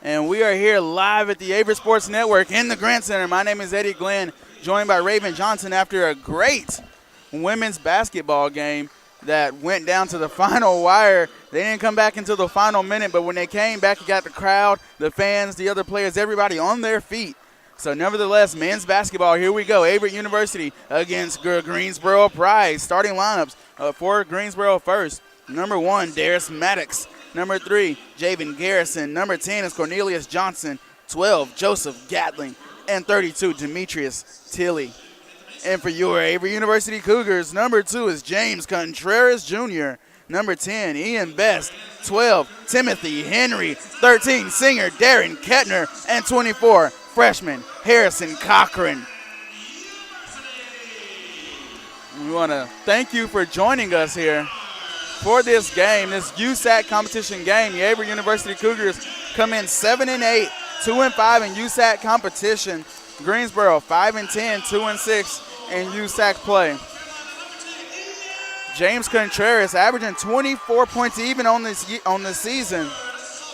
And we are here live at the Averett Sports Network in the Grant Center. My name is Eddie Glenn, joined by Raven Johnson after a great women's basketball game that went down to the final wire. They didn't come back until the final minute, but when they came back, you got the crowd, the fans, the other players, everybody on their feet. So nevertheless, men's basketball, here we go. Averett University against Greensboro Pride. Starting lineups for Greensboro first. Number 1, Darius Maddox. Number 3, Javen Garrison. Number 10 is Cornelius Johnson. 12, Joseph Gatling. And 32, Demetrius Tilley. And for your Averett University Cougars, number 2 is James Contreras Jr. Number 10, Ian Best. 12, Timothy Henry. 13, Singer Darren Kettner. And 24, freshman Harrison Cochran. We want to thank you for joining us here for this game, this USAC competition game. The Averett University Cougars come in 7-8, 2-5 in USAC competition. Greensboro 5-10, 2-6 in USAC play. James Contreras averaging 24 points even on this season.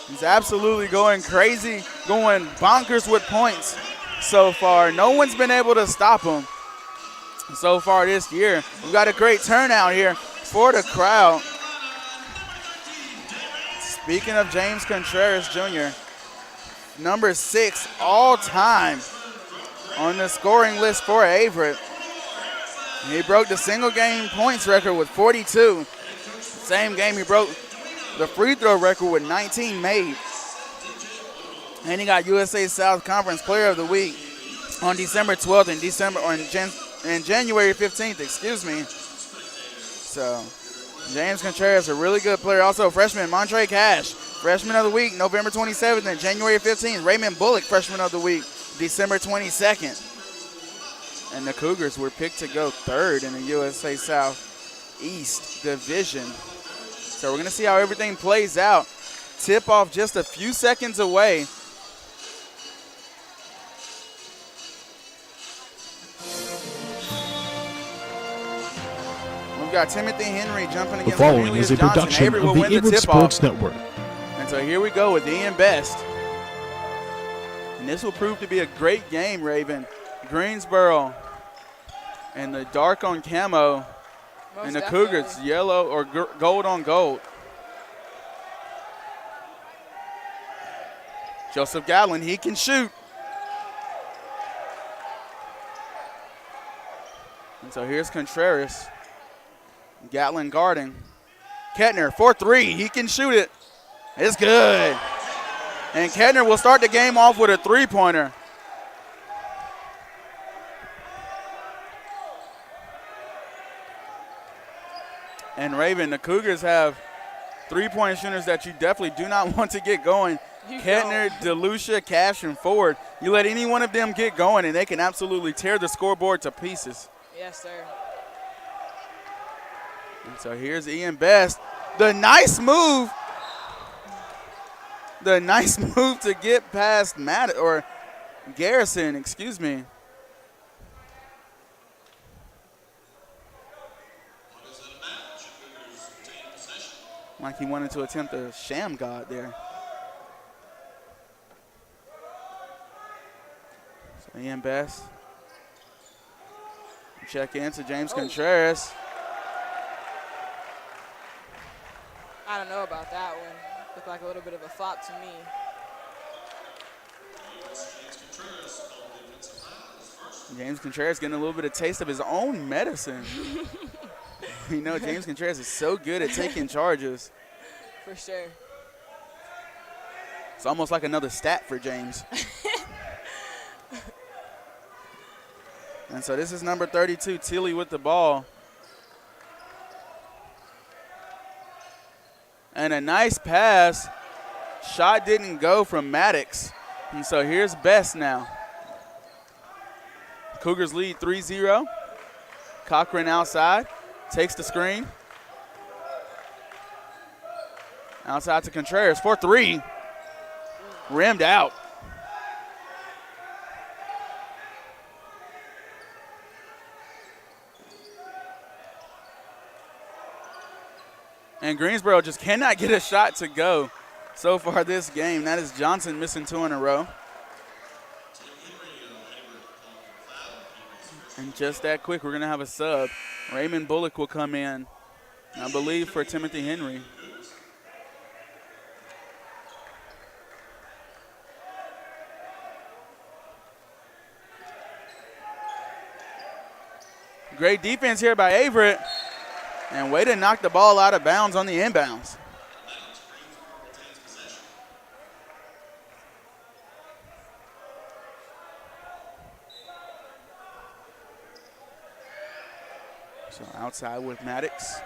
He's absolutely going crazy, going bonkers with points so far. No one's been able to stop him so far this year. We've got a great turnout here for the crowd. Speaking of James Contreras Jr., number 6 all-time on the scoring list for Averett. He broke the single-game points record with 42. Same game he broke the free throw record with 19 made. And he got USA South Conference Player of the Week on December 12th and January 15th, excuse me. So James Contreras, a really good player. Also freshman Montre Cash, Freshman of the Week, November 27th and January 15th. Raymond Bullock, Freshman of the Week, December 22nd. And the Cougars were picked to go 3rd in the USA South East Division. So we're going to see how everything plays out. Tip-off just a few seconds away. We've got Timothy Henry jumping against The following Cornelius is a Johnson. production Averett of will the win the Averett tip-off. Sports Network. And so here we go with Ian Best. And this will prove to be a great game, Raven. Greensboro and the dark on camo, and the Cougars yellow or gold on gold. Joseph Gatling, he can shoot. And so here's Contreras. Gatling guarding. Kettner for 3, he can shoot it. It's good. And Kettner will start the game off with a three-pointer. And Raven, the Cougars have three-point shooters that you definitely do not want to get going. Kettner, DeLucia, Cash, and Ford. You let any one of them get going, and they can absolutely tear the scoreboard to pieces. Yes, sir. And so here's Ian Best. The nice move. The nice move to get past Garrison, excuse me. Like he wanted to attempt a sham god there. So Ian Best. Check in to James Contreras. I don't know about that one. Looked like a little bit of a flop to me. James Contreras getting a little bit of taste of his own medicine. You know, James Contreras is so good at taking charges. For sure. It's almost like another stat for James. And so this is number 32, Tilley with the ball. And a nice pass. Shot didn't go from Maddox. And so here's Best now. Cougars lead 3-0. Cochran outside. Takes the screen. Outside to Contreras for 3. Rimmed out. And Greensboro just cannot get a shot to go. so far this game. That is Johnson missing 2 in a row. And just that quick, we're going to have a sub. Raymond Bullock will come in, I believe, for Timothy Henry. Great defense here by Averett. And way to knock the ball out of bounds on the inbounds. So outside with Maddox.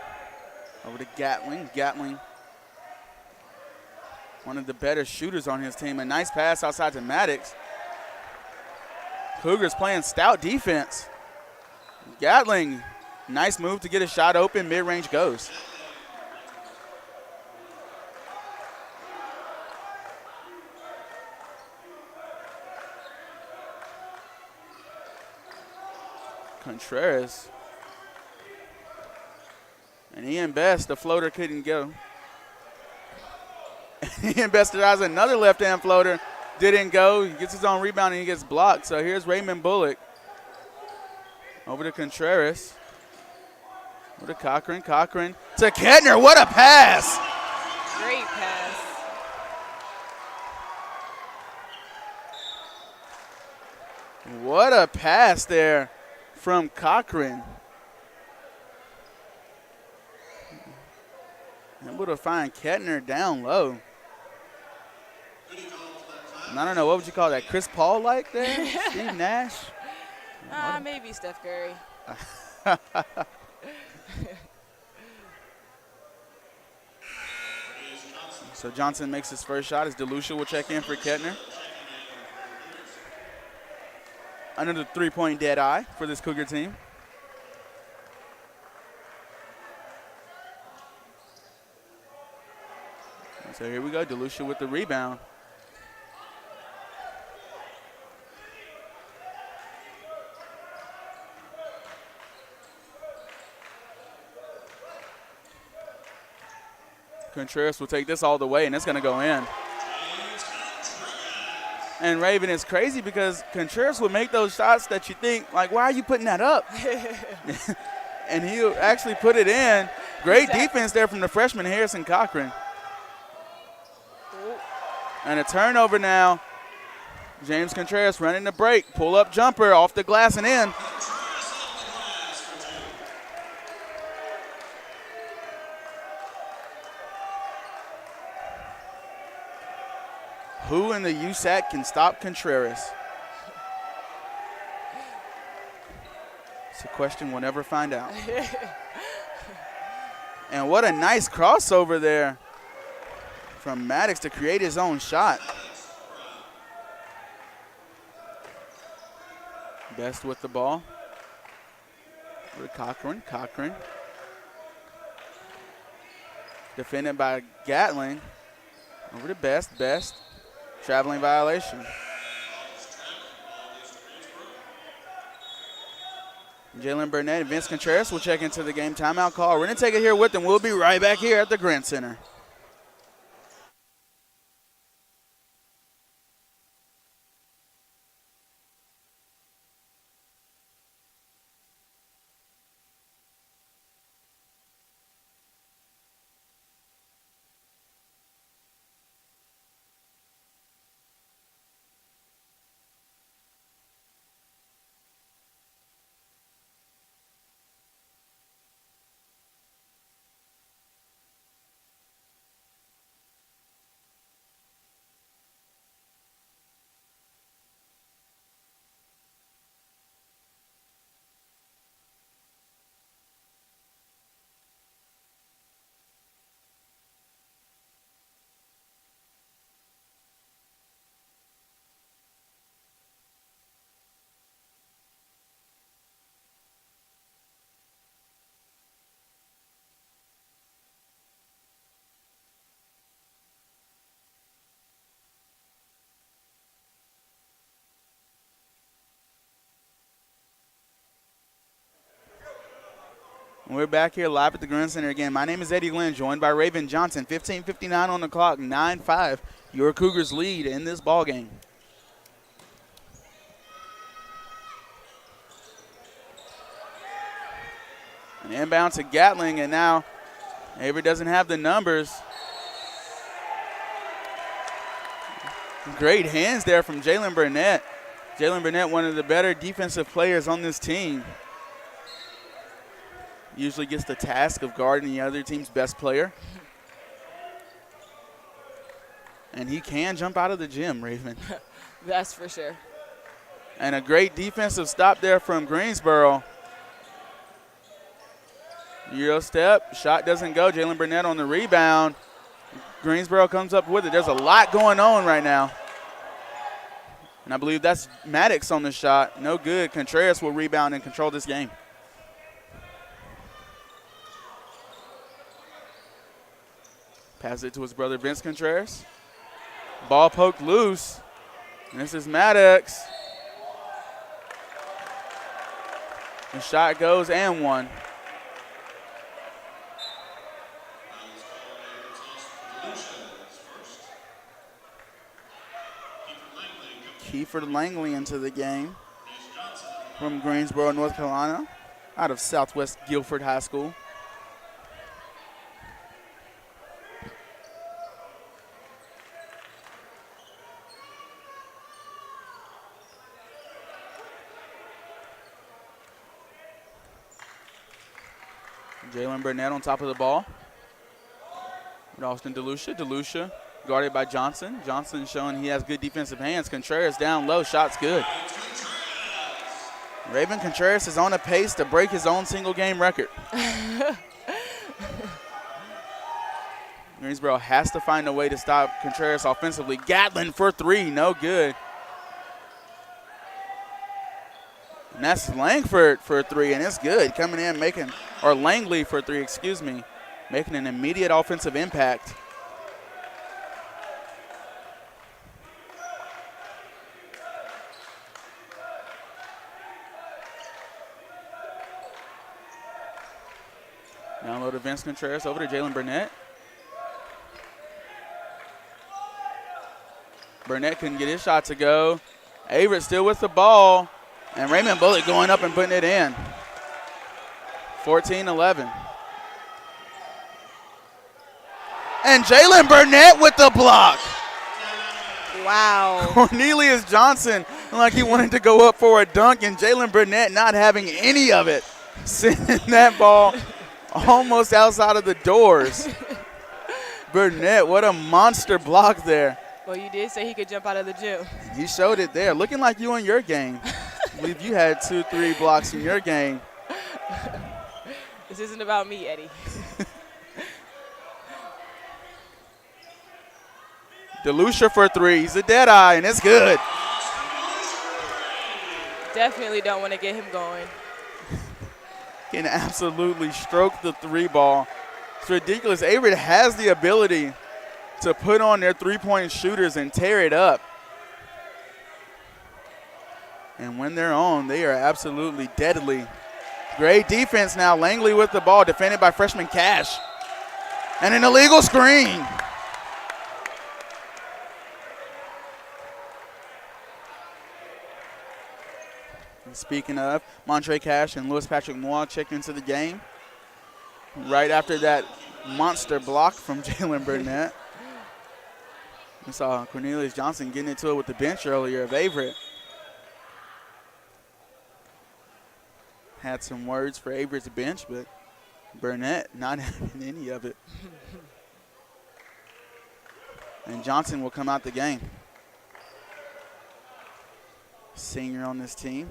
Over to Gatling. Gatling, one of the better shooters on his team. A nice pass outside to Maddox. Cougars playing stout defense. Gatling, nice move to get a shot open. Mid-range goes. Contreras. And Ian Best, the floater couldn't go. Ian Best tries another left-hand floater. Didn't go. He gets his own rebound and he gets blocked. So here's Raymond Bullock. Over to Contreras. Over to Cochran. Cochran to Kettner. What a pass. Great pass. What a pass there from Cochran. Able to find Kettner down low. And I don't know, what would you call that? Chris Paul-like there? Steve Nash? Maybe Steph Curry. So Johnson makes his first shot as DeLucia will check in for Kettner. Under the three-point dead eye for this Cougar team. So here we go, DeLucia with the rebound. Contreras will take this all the way, and it's going to go in. And Raven is crazy because Contreras would make those shots that you think, like, why are you putting that up? And he'll actually put it in. Great defense there from the freshman, Harrison Cochran. And a turnover now. James Contreras running the break. Pull-up jumper off the glass and in. Who in the USAC can stop Contreras? It's a question we'll never find out. And what a nice crossover there from Maddox to create his own shot. Best with the ball. Over to Cochran. Cochran. Defended by Gatling. Over to Best. Best. Traveling violation. Jalen Burnett and Vince Contreras will check into the game timeout call. We're going to take it here with them. We'll be right back here at the Grant Center. We're back here live at the Grand Center again. My name is Eddie Glenn, joined by Raven Johnson. 15:59 on the clock, 9-5. Your Cougars lead in this ball game. An inbound to Gatling, and now Averett doesn't have the numbers. Great hands there from Jalen Burnett. Jalen Burnett, one of the better defensive players on this team. Usually gets the task of guarding the other team's best player. And he can jump out of the gym, Raven. That's for sure. And a great defensive stop there from Greensboro. Euro step, shot doesn't go. Jalen Burnett on the rebound. Greensboro comes up with it. There's a lot going on right now. And I believe that's Maddox on the shot. No good. Contreras will rebound and control this game. Pass it to his brother, Vince Contreras. Ball poked loose. And this is Maddox. The shot goes and one. Kiefer Langley into the game from Greensboro, North Carolina, out of Southwest Guilford High School. Jalen Burnett on top of the ball. Austin DeLucia. DeLucia guarded by Johnson. Johnson showing he has good defensive hands. Contreras down low. Shot's good. Raven Contreras is on a pace to break his own single-game record. Greensboro has to find a way to stop Contreras offensively. Gatlin for three. No good. And that's Langford for three, and it's good. Coming in, or Langley for three, excuse me, making an immediate offensive impact. Down low to Vince Contreras, over to Jalen Burnett. Burnett couldn't get his shot to go. Averett still with the ball. And Raymond Bullock going up and putting it in. 14-11. And Jalen Burnett with the block. Wow. Cornelius Johnson, like he wanted to go up for a dunk, and Jalen Burnett not having any of it. Sending that ball almost outside of the doors. Burnett, what a monster block there. Well, you did say he could jump out of the gym. He showed it there. Looking like you in your game. I believe you had 2-3 blocks in your game. This isn't about me, Eddie. DeLucia for three. He's a dead eye, and it's good. Definitely don't want to get him going. Can absolutely stroke the three ball. It's ridiculous. Averett has the ability to put on their three-point shooters and tear it up. And when they're on, they are absolutely deadly. Great defense now. Langley with the ball, defended by freshman Cash. And an illegal screen. And speaking of, Montre Cash and Louis Patrick Moore checked into the game. Right after that monster block from Jalen Burnett. We saw Cornelius Johnson getting into it with the bench earlier of Averett. Had some words for Averett's bench, but Burnett not having any of it. And Johnson will come out the game. Senior on this team.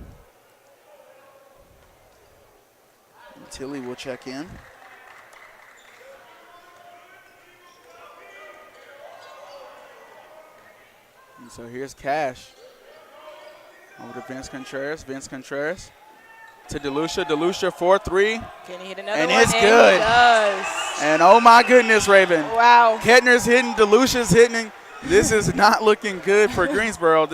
And Tilly will check in. And so here's Cash. Over to Vince Contreras. Vince Contreras to DeLucia. DeLucia 4-3. Can he hit another and one? It's good. He does. And oh my goodness, Raven. Wow. Kettner's hitting, DeLucia's hitting. This is not looking good for Greensboro.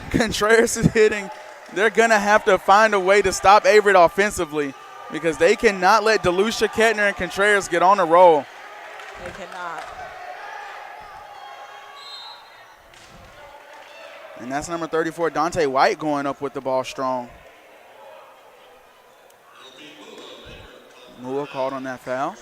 Contreras is hitting. They're going to have to find a way to stop Averett offensively. because they cannot let DeLucia, Kettner, and Contreras get on a roll. They cannot. And that's number 34, Dante White, going up with the ball strong. Mua called on that foul.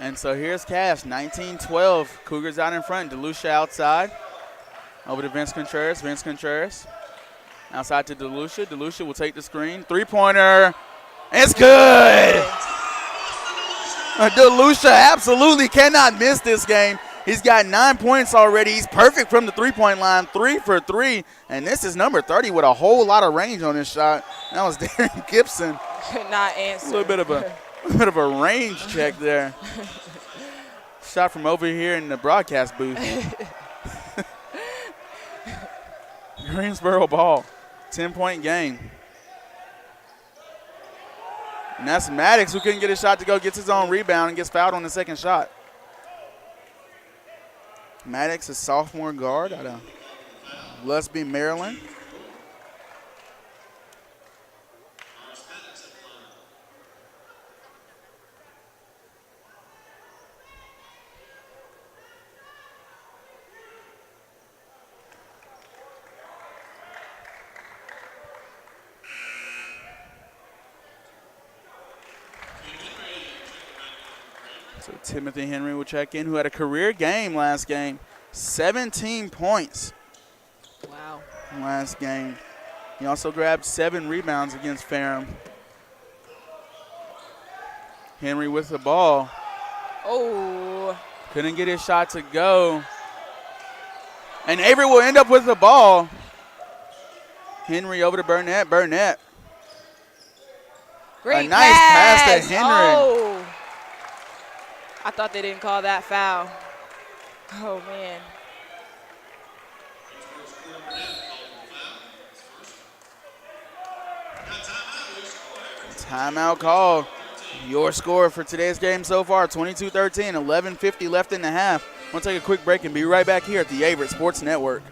And so here's Cash, 19-12. Cougars out in front. DeLucia outside. Over to Vince Contreras. Vince Contreras. Outside to DeLucia. DeLucia will take the screen. Three-pointer. It's good. DeLucia absolutely cannot miss this game. He's got 9 points already. He's perfect from the three-point line. 3 for 3. And this is number 30 with a whole lot of range on this shot. That was Darren Gibson. Could not answer. A little bit of a range check there. Shot from over here in the broadcast booth. Greensboro ball, 10-point game. And that's Maddox, who couldn't get his shot to go, gets his own rebound and gets fouled on the second shot. Maddox, a sophomore guard out of Lusby, Maryland. So Timothy Henry will check in, who had a career game last game. 17 points. Wow. Last game. He also grabbed 7 rebounds against Ferrum. Henry with the ball. Oh. Couldn't get his shot to go. And Avery will end up with the ball. Henry over to Burnett. Burnett. Great a nice pass to Henry. Oh. I thought they didn't call that foul. Oh, man. Timeout call. Your score for today's game so far, 22-13, 11:50 left in the half. We'll take a quick break and be right back here at the Averett Sports Network.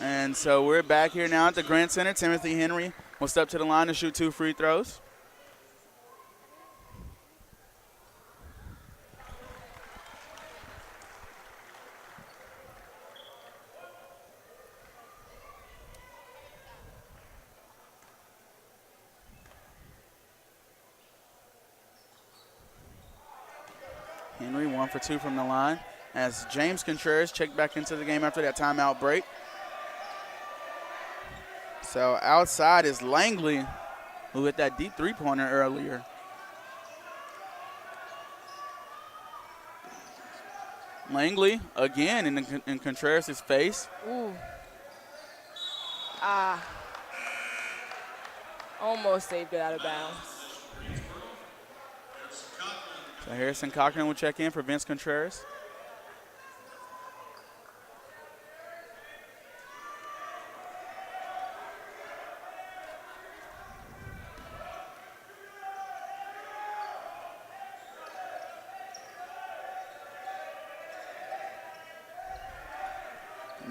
And so we're back here now at the Grant Center. Timothy Henry will step to the line to shoot 2 free throws. Henry 1 for 2 from the line as James Contreras checked back into the game after that timeout break. So outside is Langley, who hit that deep three-pointer earlier. Langley again in Contreras' face. Ooh. Almost saved it out of bounds. So Harrison Cochran will check in for Vince Contreras.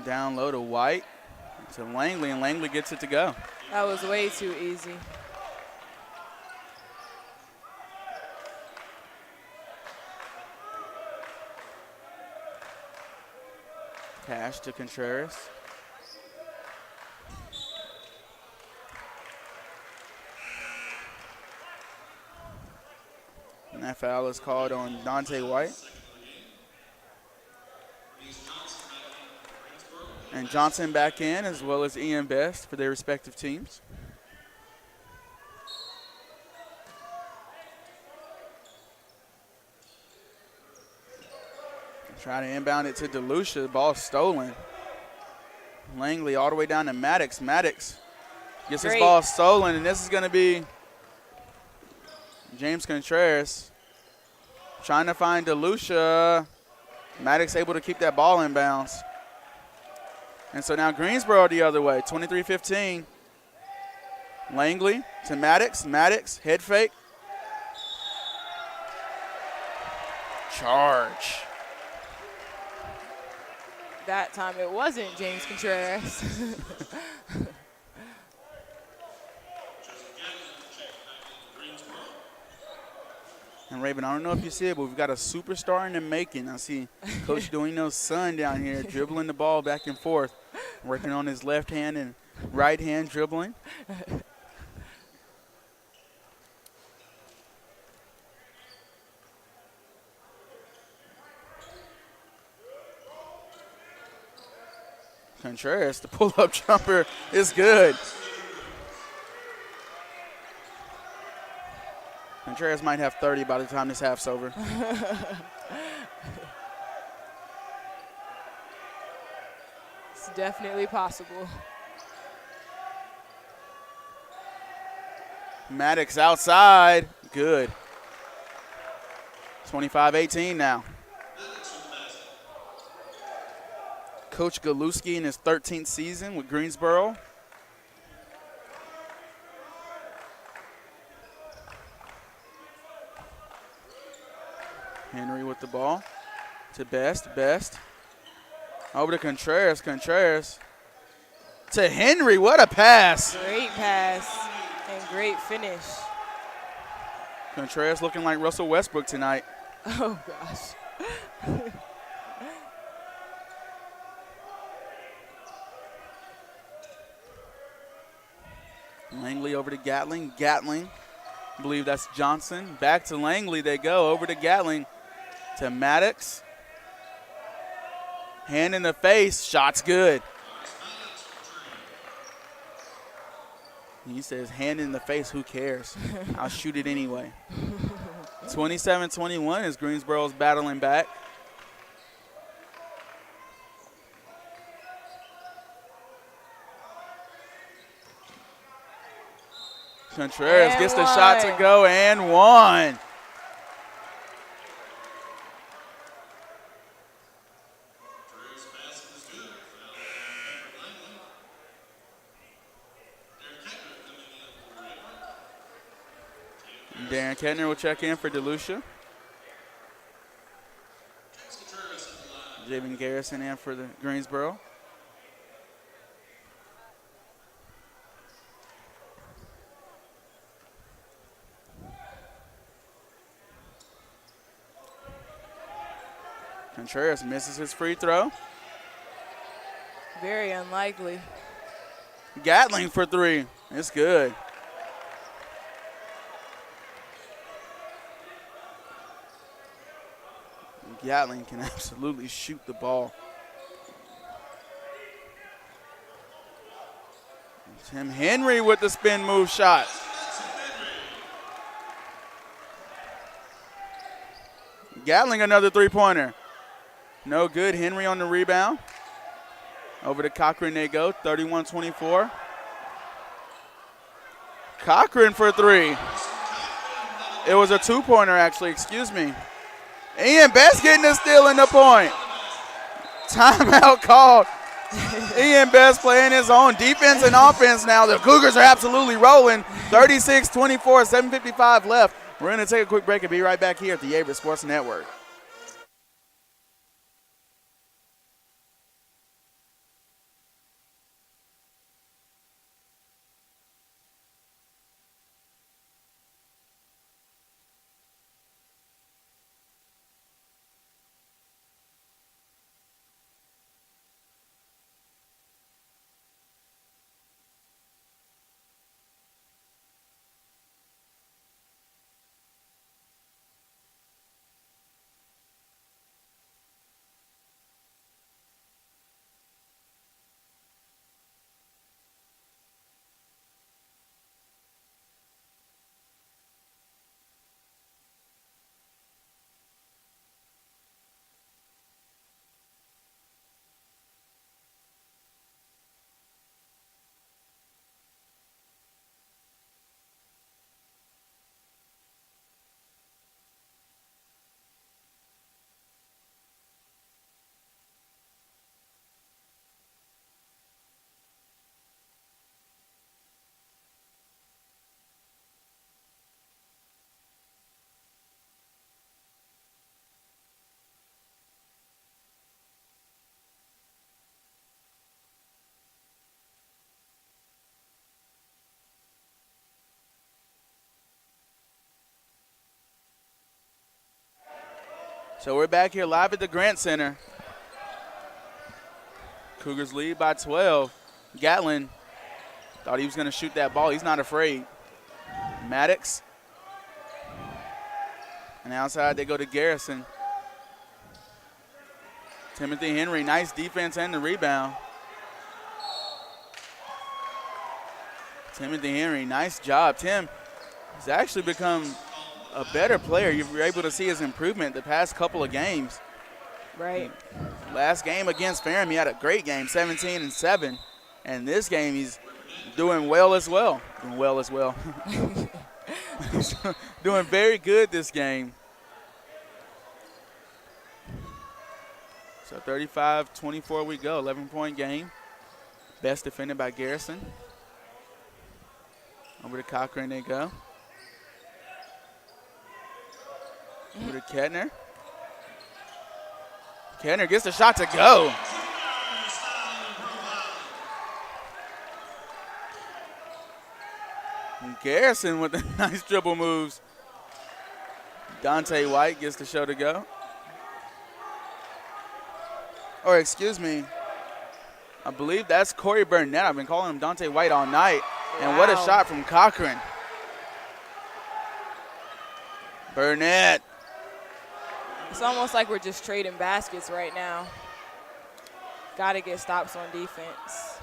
Down low to White, to Langley, and Langley gets it to go. That was way too easy. Pass to Contreras. And that foul is called on Dante White. And Johnson back in, as well as Ian Best for their respective teams. Try to inbound it to DeLucia. The ball stolen. Langley all the way down to Maddox. Maddox gets his ball stolen, and this is going to be James Contreras trying to find DeLucia. Maddox able to keep that ball in bounds. And so now Greensboro the other way, 23-15. Langley to Maddox. Maddox, head fake. Charge. That time it wasn't James Contreras. And Raven, I don't know if you see it, but we've got a superstar in the making. I see Coach Dueno's son down here dribbling the ball back and forth, working on his left hand and right hand dribbling. Contreras, the pull-up jumper is good. Contreras might have 30 by the time this half's over. It's definitely possible. Maddox outside, good. 25-18 now. Coach Galuski in his 13th season with Greensboro. Henry with the ball to Best. Best over to Contreras. Contreras to Henry. What a pass. Great pass and great finish. Contreras looking like Russell Westbrook tonight. Oh, gosh. Langley over to Gatling. Gatling, I believe that's Johnson. Back to Langley they go. Over to Gatling. To Maddox. Hand in the face. Shot's good. He says, hand in the face, who cares? I'll shoot it anyway. 27-21 as Greensboro's battling back. Contreras gets the shot to go and one. Darren Kettner will check in for DeLucia. Javen Garrison in for the Greensboro. Contreras misses his free throw. Very unlikely. Gatling for three. It's good. Gatling can absolutely shoot the ball. Tim Henry with the spin move shot. Gatling another three-pointer. No good. Henry on the rebound. Over to Cochran they go, 31-24. Cochran for three. It was a two-pointer, actually, excuse me. Ian Best getting the steal in the point. Timeout called. Ian Best playing his own defense and offense now. The Cougars are absolutely rolling. 36-24, 7:55 left. We're going to take a quick break and be right back here at the Averett Sports Network. So we're back here live at the Grant Center. Cougars lead by 12. Gatlin thought he was going to shoot that ball. He's not afraid. Maddox. And outside they go to Garrison. Timothy Henry, nice defense and the rebound. Timothy Henry, nice job. Tim has actually become a better player. You were able to see his improvement the past couple of games. Right. Last game against Ferrum, he had a great game, 17-7. And this game, he's doing well as well. He's doing very good this game. So 35-24 we go, 11-point game. Best defended by Garrison. Over to Cochran they go. Over to Kettner. Kettner gets the shot to go. And Garrison with the nice dribble moves. Dante White gets the show to go. Or excuse me, I believe that's Corey Burnett. I've been calling him Dante White all night. And what a shot from Cochran. Burnett. It's almost like we're just trading baskets right now. Got to get stops on defense.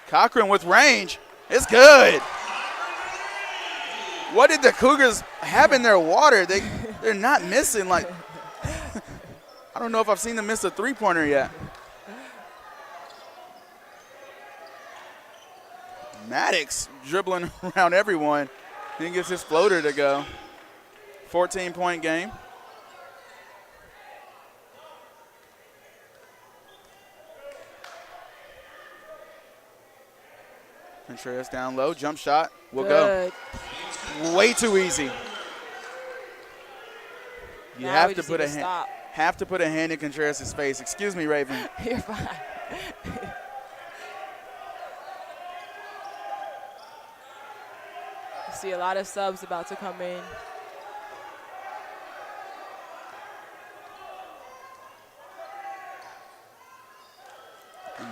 Cochran with range. It's good. What did the Cougars have in their water? They're not missing. Like, I don't know if I've seen them miss a three-pointer yet. Maddox dribbling around everyone. He gets his floater to go. 14-point game. Contreras down low, jump shot, will go. Way too easy. You have to put a hand in Contreras' face. Excuse me, Raven. You're fine. See a lot of subs about to come in.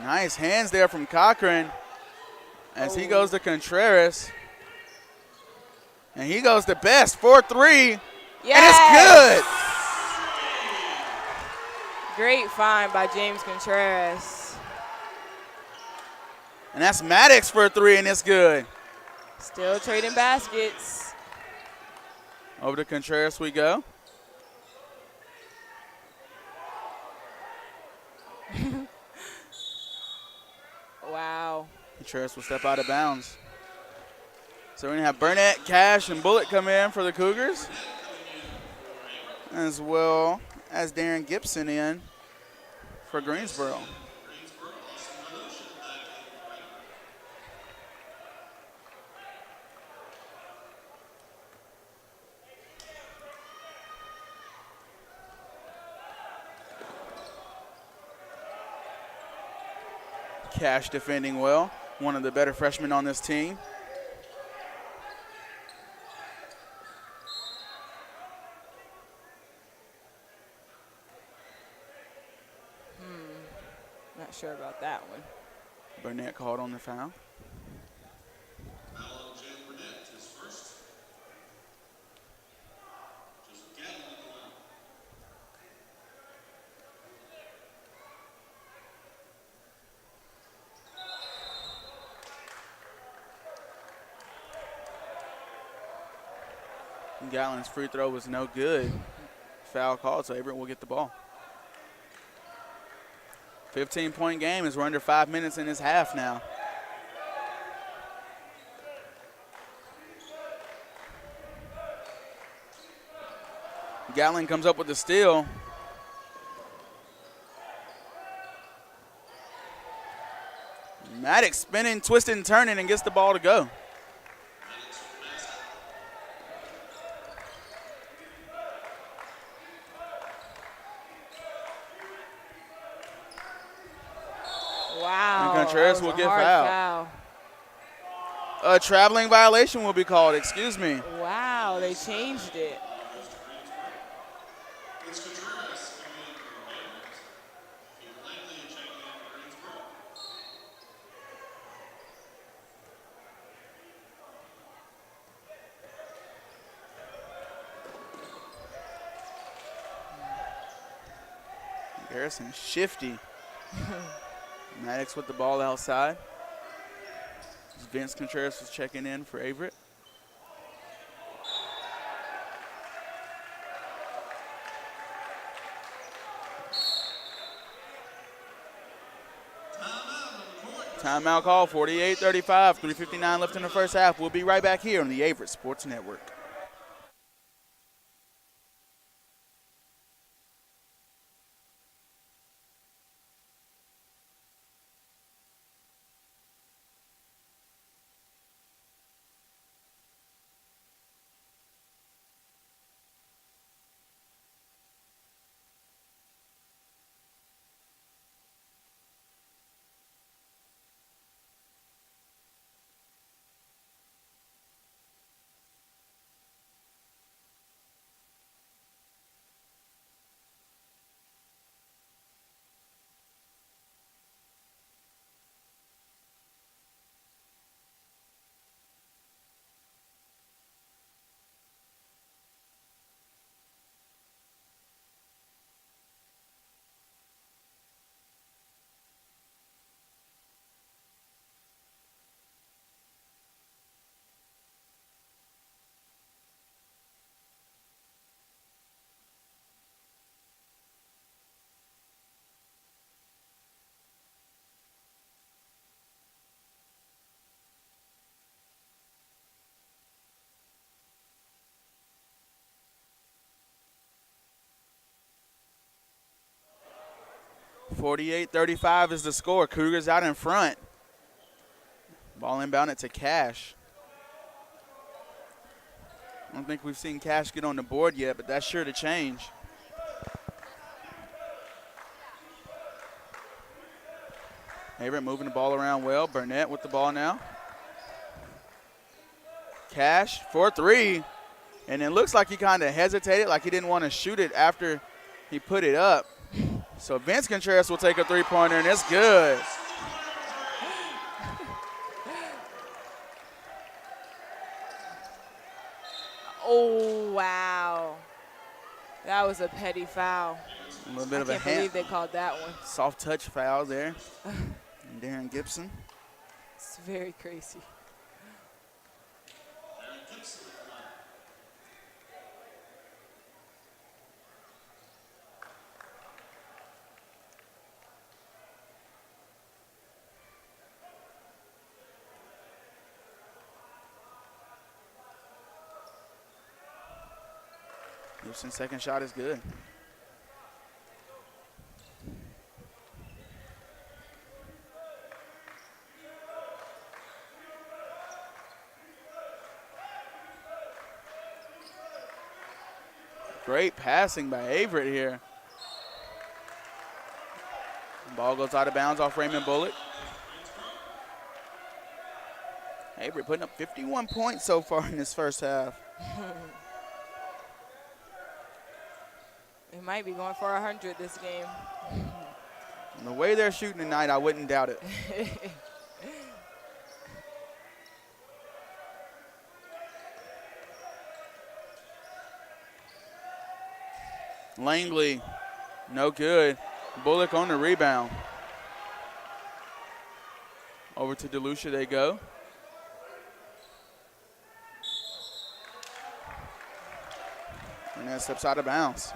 Nice hands there from Cochran as he goes to Contreras. And he goes to Best for three. Yes. And it's good. Great find by James Contreras. And that's Maddox for three, and it's good. Still trading baskets. Over to Contreras we go. Wow. Contreras will step out of bounds. So we're going to have Burnett, Cash, and Bullock come in for the Cougars, as well as Darren Gibson in for Greensboro. Cash defending well, one of the better freshmen on this team. Not sure about that one. Burnett called on the foul. Gatlin's free throw was no good. Foul called, so Averett will get the ball. 15-point game as we're under 5 minutes in this half now. Gatlin comes up with the steal. Maddox spinning, twisting, turning, and gets the ball to go. Wow. And Contreras will get fouled. A traveling violation will be called, excuse me. Wow, they changed it. Garrison shifty. Maddox with the ball outside. Vince Contreras was checking in for Averett. Timeout call, 48-35, 3:59 left in the first half. We'll be right back here on the Averett Sports Network. .48-35 is the score. Cougars out in front. Ball inbounded to Cash. I don't think we've seen Cash get on the board yet, but that's sure to change. Averett moving the ball around well. Burnett with the ball now. Cash for three. And it looks like he kind of hesitated, like he didn't want to shoot it after he put it up. So Vince Contreras will take a three-pointer, and it's good. Oh, wow. That was a petty foul. A little bit of a I can't believe they called that one. soft touch foul there. And Darren Gibson. It's very crazy. Gibson's second shot is good. Great passing by Averett here. Ball goes out of bounds off Raymond Bullock. Averett putting up 51 points so far in this first half. They might be going for 100 this game. And the way they're shooting tonight, I wouldn't doubt it. Langley, no good. Bullock on the rebound. Over to DeLucia they go. And that steps out of bounds.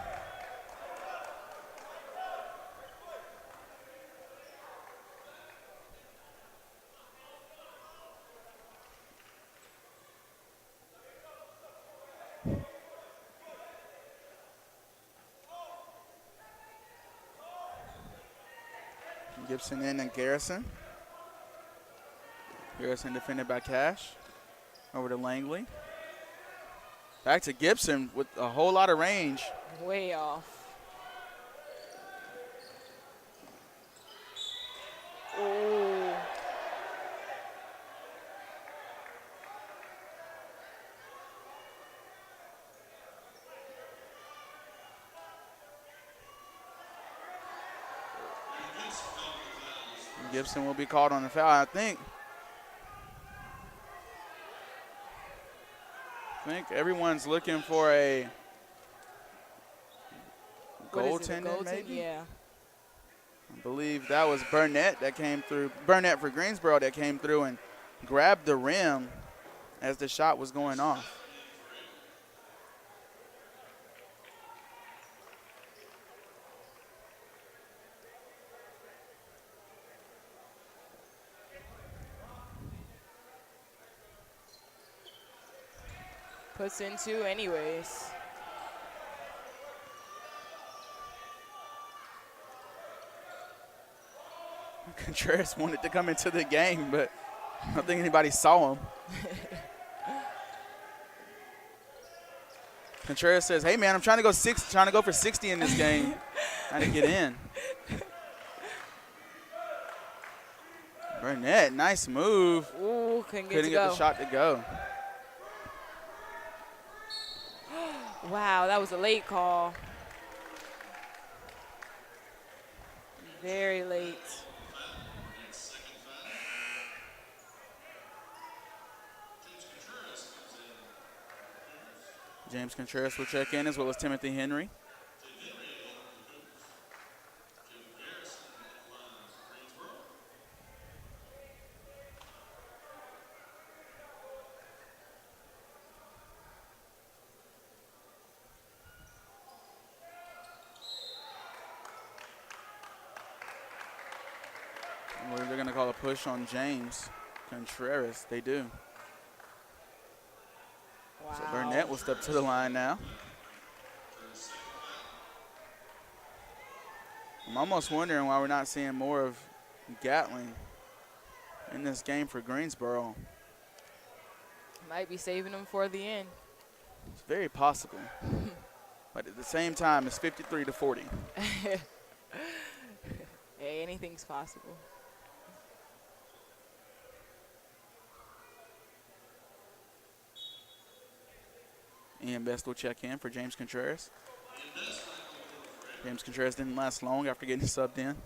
Gibson in and Garrison. Garrison defended by Cash. Over to Langley. Back to Gibson with a whole lot of range. Way off. Oh. Gibson will be called on the foul, I think. I think everyone's looking for a goaltender, maybe? Yeah. I believe that was Burnett that came through. Burnett for Greensboro that came through and grabbed the rim as the shot was going off. Puts in two anyways. Contreras wanted to come into the game, but I don't think anybody saw him. Contreras says, "Hey man, I'm trying to go for 60 in this game, trying to get in." Burnett, nice move. Ooh, couldn't get the shot to go. Wow, that was a late call. Very late. James Contreras will check in, as well as Timothy Henry. They're going to call a push on James Contreras. They do. Wow. So Burnett will step to the line now. I'm almost wondering why we're not seeing more of Gatling in this game for Greensboro. Might be saving them for the end. It's very possible. But at the same time, it's 53-40. Hey, anything's possible. Ian Best will check in for James Contreras. James Contreras didn't last long after getting subbed in.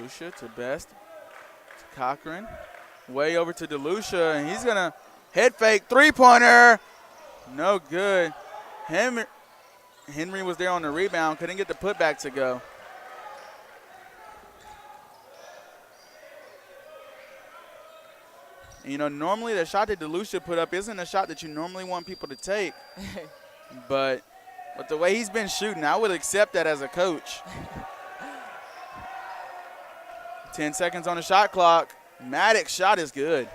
DeLucia to Best. To Cochran. Way over to DeLucia, and he's going to head fake three-pointer. No good. Henry was there on the rebound, couldn't get the putback to go. And, you know, normally the shot that DeLucia put up isn't a shot that you normally want people to take. but the way he's been shooting, I would accept that as a coach. 10 seconds on the shot clock. Maddox's shot is good.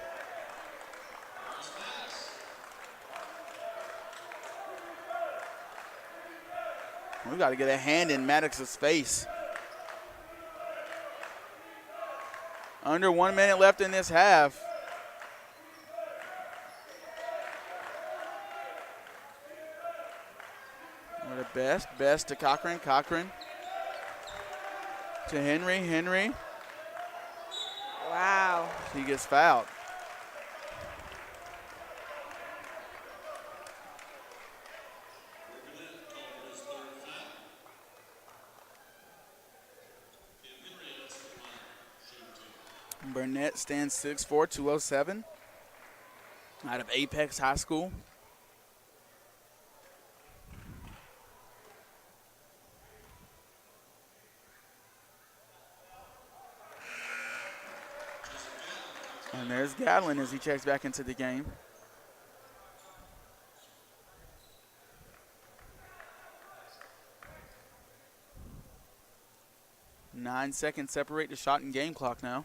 We got to get a hand in Maddox's face. Under 1 minute left in this half. We're the Best to Cochran. Cochran to Henry. Wow. He gets fouled. Burnett stands 6'4", 207, out of Apex High School. And there's Gatlin as he checks back into the game. Nine seconds separate the shot and game clock now.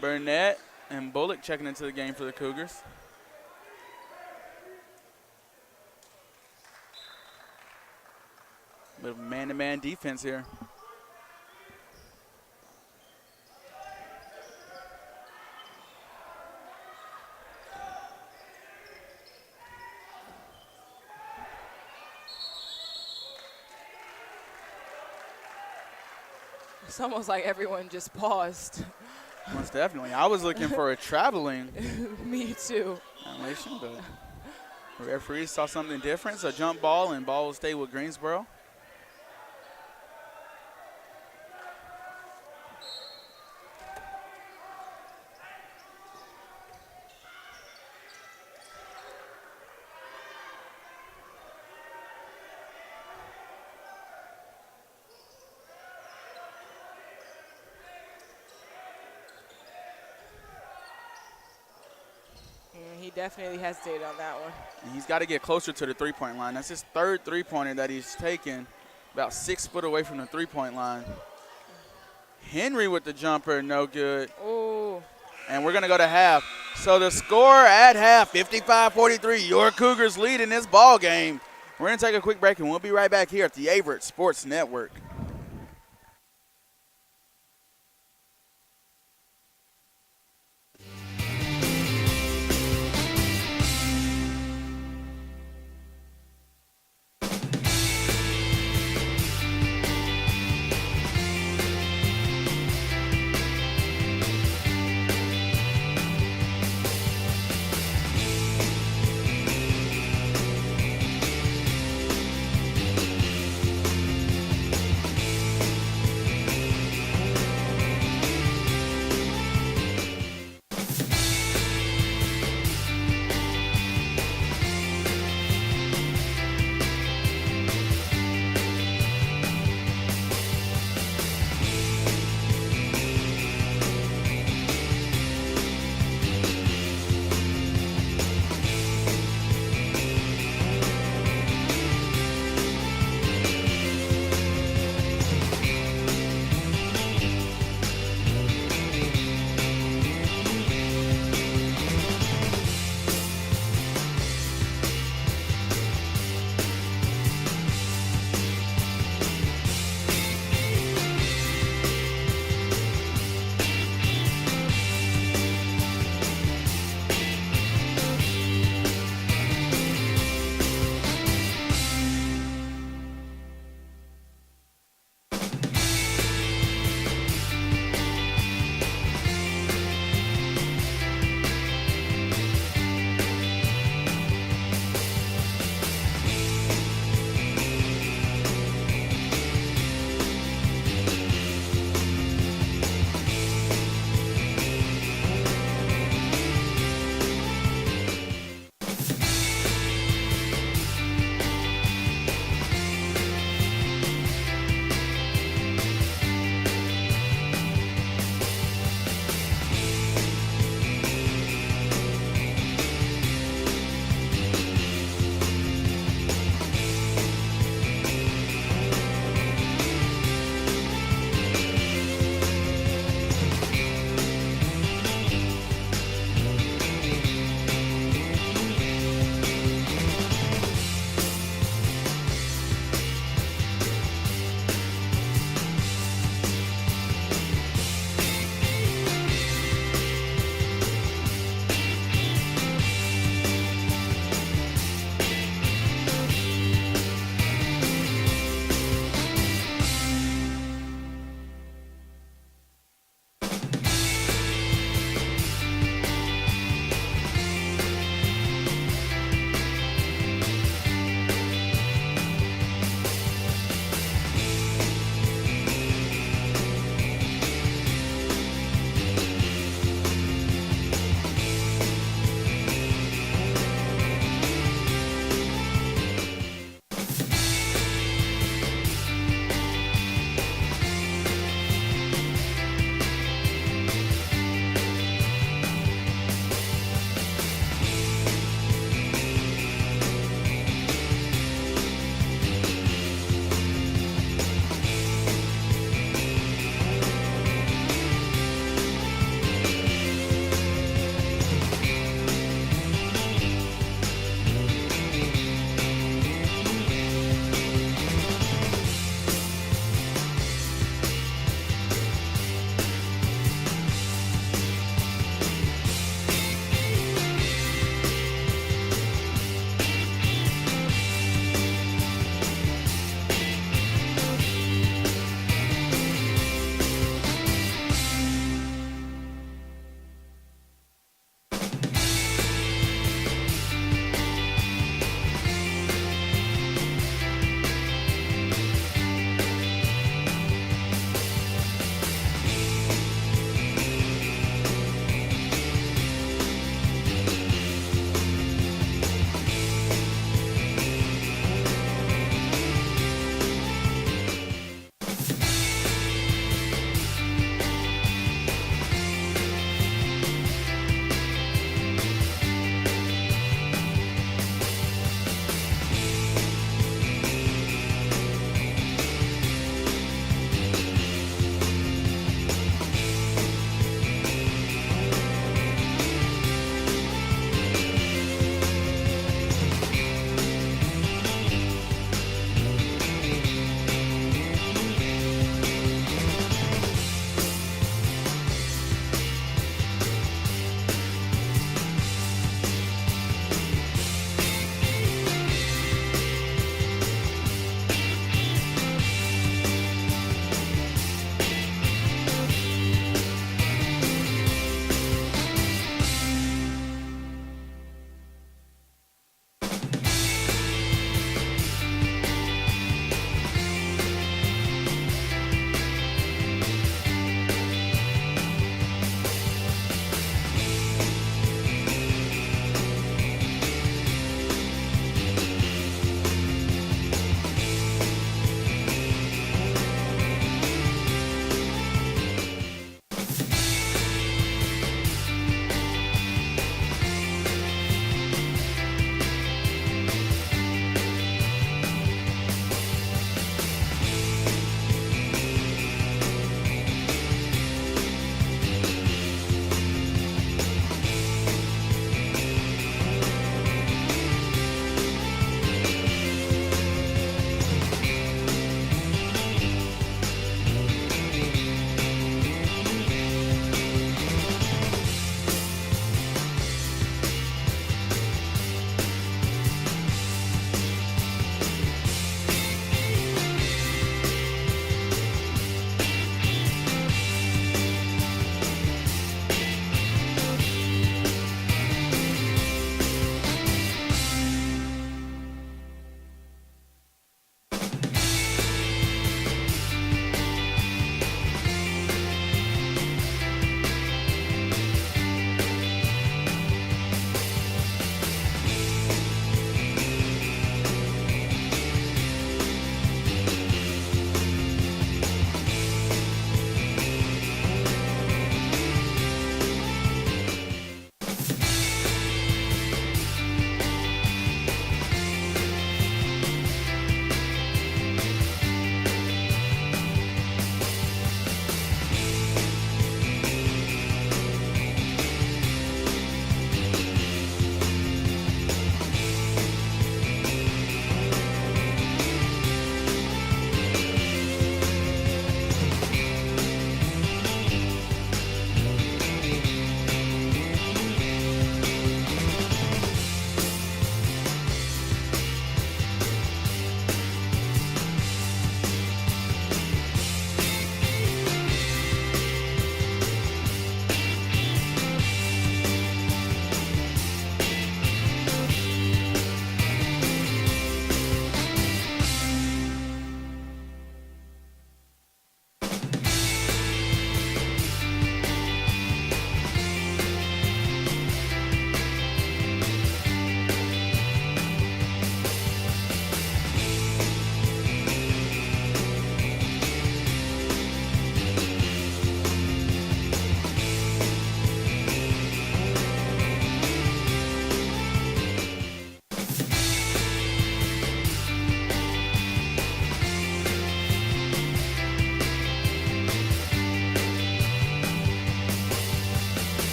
Burnett and Bullock checking into the game for the Cougars. Bit of man-to-man defense here. It's almost like everyone just paused. Most definitely. I was looking for a traveling Me too. violation, but the referee saw something different, so jump ball, and ball will stay with Greensboro. He definitely hesitated on that one. And he's got to get closer to the three-point line. That's his third three-pointer that he's taken, about 6 foot away from the three-point line. Henry with the jumper, no good. Ooh. And we're going to go to half. So the score at half, 55-43. Your Cougars lead in this ball game. We're going to take a quick break, and we'll be right back here at the Averett Sports Network.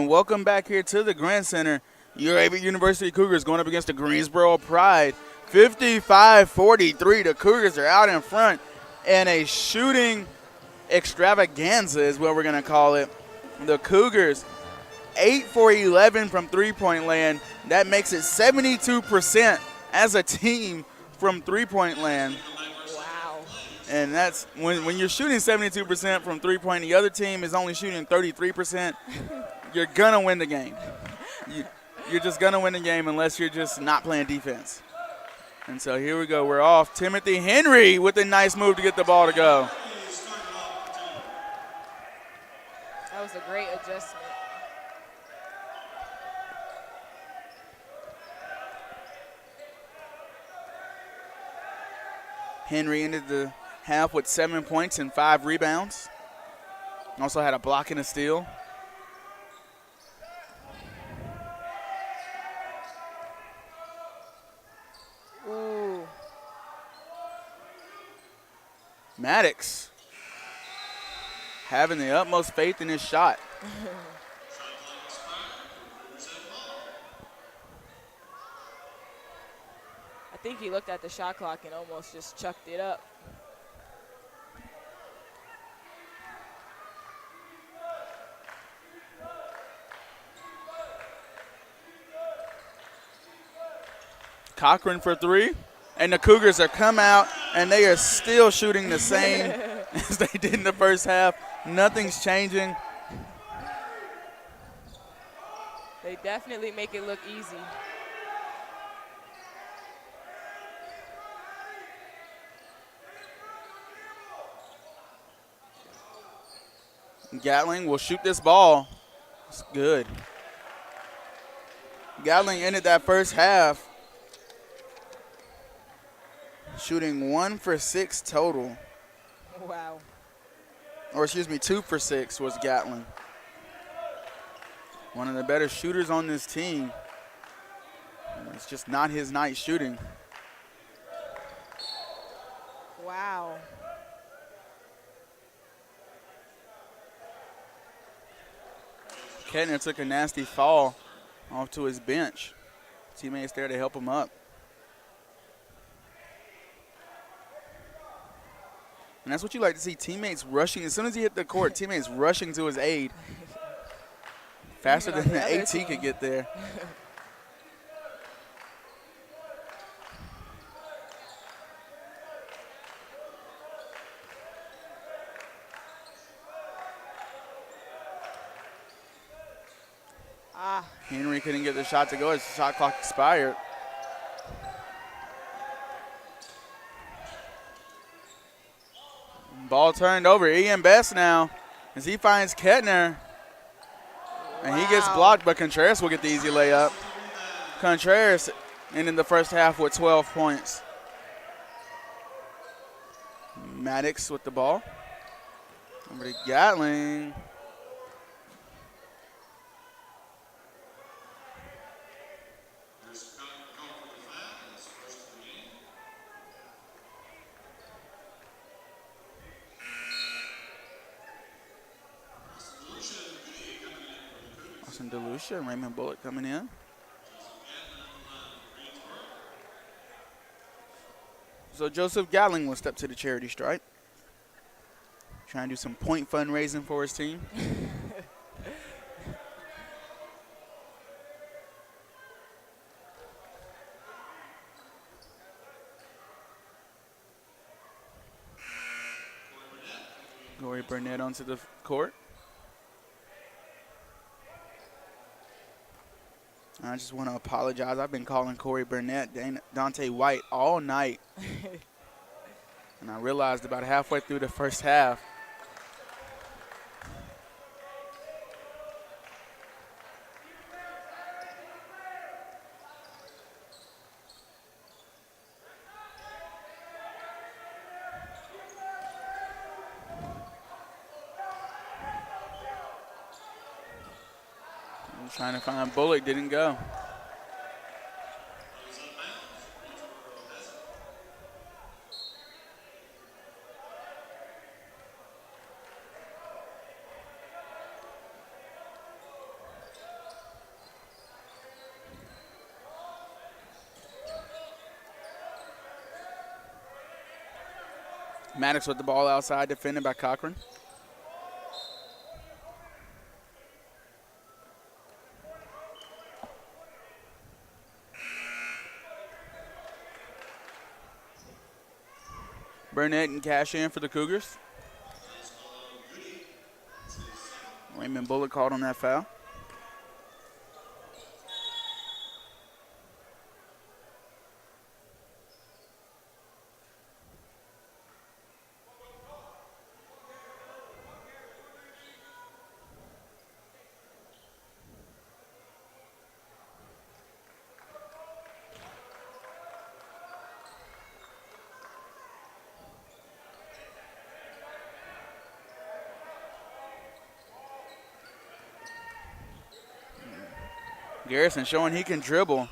welcome back here to the Grand Center. Your Averett University Cougars going up against the Greensboro Pride. 55-43, the Cougars are out in front, and a shooting extravaganza is what we're going to call it. The Cougars, 8 for 11 from three-point land. That makes it 72% as a team from three-point land. Wow. And that's when you're shooting 72% from three-point, the other team is only shooting 33%, you're going to win the game. You're just going to win the game unless you're just not playing defense. And so here we go. We're off. Timothy Henry with a nice move to get the ball to go. That was a great adjustment. Henry ended the half with 7 points and 5 rebounds. Also had a block and a steal. Ooh. Maddox having the utmost faith in his shot. I think he looked at the shot clock and almost just chucked it up. Cochran for 3. And the Cougars are come out, and they are still shooting the same as they did in the first half. Nothing's changing. They definitely make it look easy. Gatling will shoot this ball. It's good. Gatling ended that first half shooting 1 for 6 total. Wow. Or excuse me, 2 for 6 was Gatling. One of the better shooters on this team. It's just not his night shooting. Wow. Kettner took a nasty fall off to his bench. Teammates there to help him up. And that's what you like to see, teammates rushing. As soon as he hit the court, teammates rushing to his aid. Faster than the AT could get there. Henry couldn't get the shot to go as the shot clock expired. Ball turned over. Ian Best now as he finds Kettner. And he gets blocked, but Contreras will get the easy layup. Contreras ended the first half with 12 points. Maddox with the ball. Over to Gatling. DeLucia and Raymond Bullock coming in. So Joseph Gatling will step to the charity stripe. Trying to do some point fundraising for his team. Corey Burnett onto the court. I just want to apologize. I've been calling Corey Burnett Dante White all night. And I realized about halfway through the first half. Trying to find Bullock, didn't go. Maddox with the ball outside, defended by Cochran. Burnett and Cash in for the Cougars. Raymond Bullock called on that foul. Garrison showing he can dribble.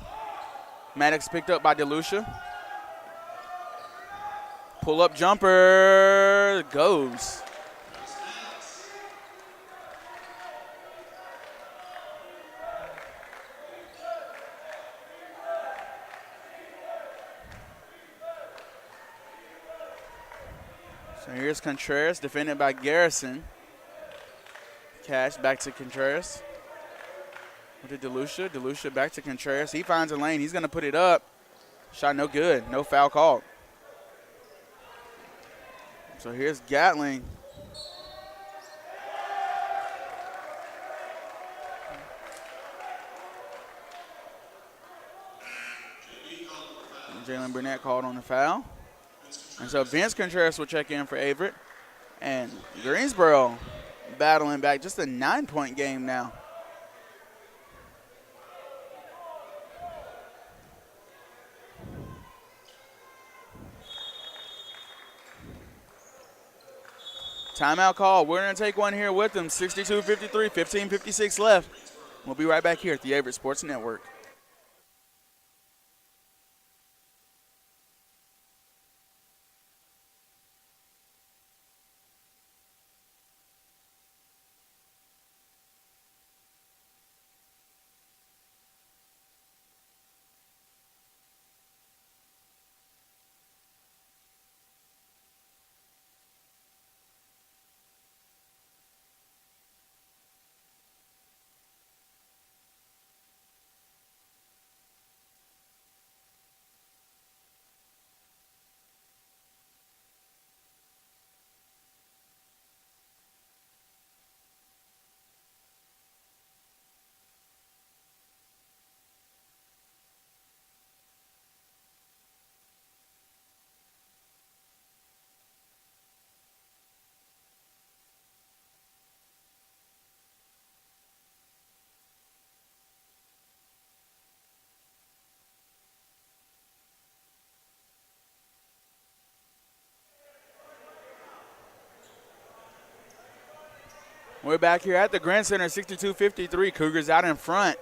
Maddox picked up by DeLucia. Pull-up jumper goes. So here's Contreras, defended by Garrison. Cash back to Contreras. With DeLucia. DeLucia back to Contreras. He finds a lane. He's going to put it up. Shot no good. No foul called. So here's Gatling. Jalen Burnett called on the foul. And so Vince Contreras will check in for Averett. And Greensboro battling back. Just a 9-point game now. Timeout call. We're going to take one here with them. 62-53, 15:56 left. We'll be right back here at the Averett Sports Network. We're back here at the Grand Center, 62-53. Cougars out in front.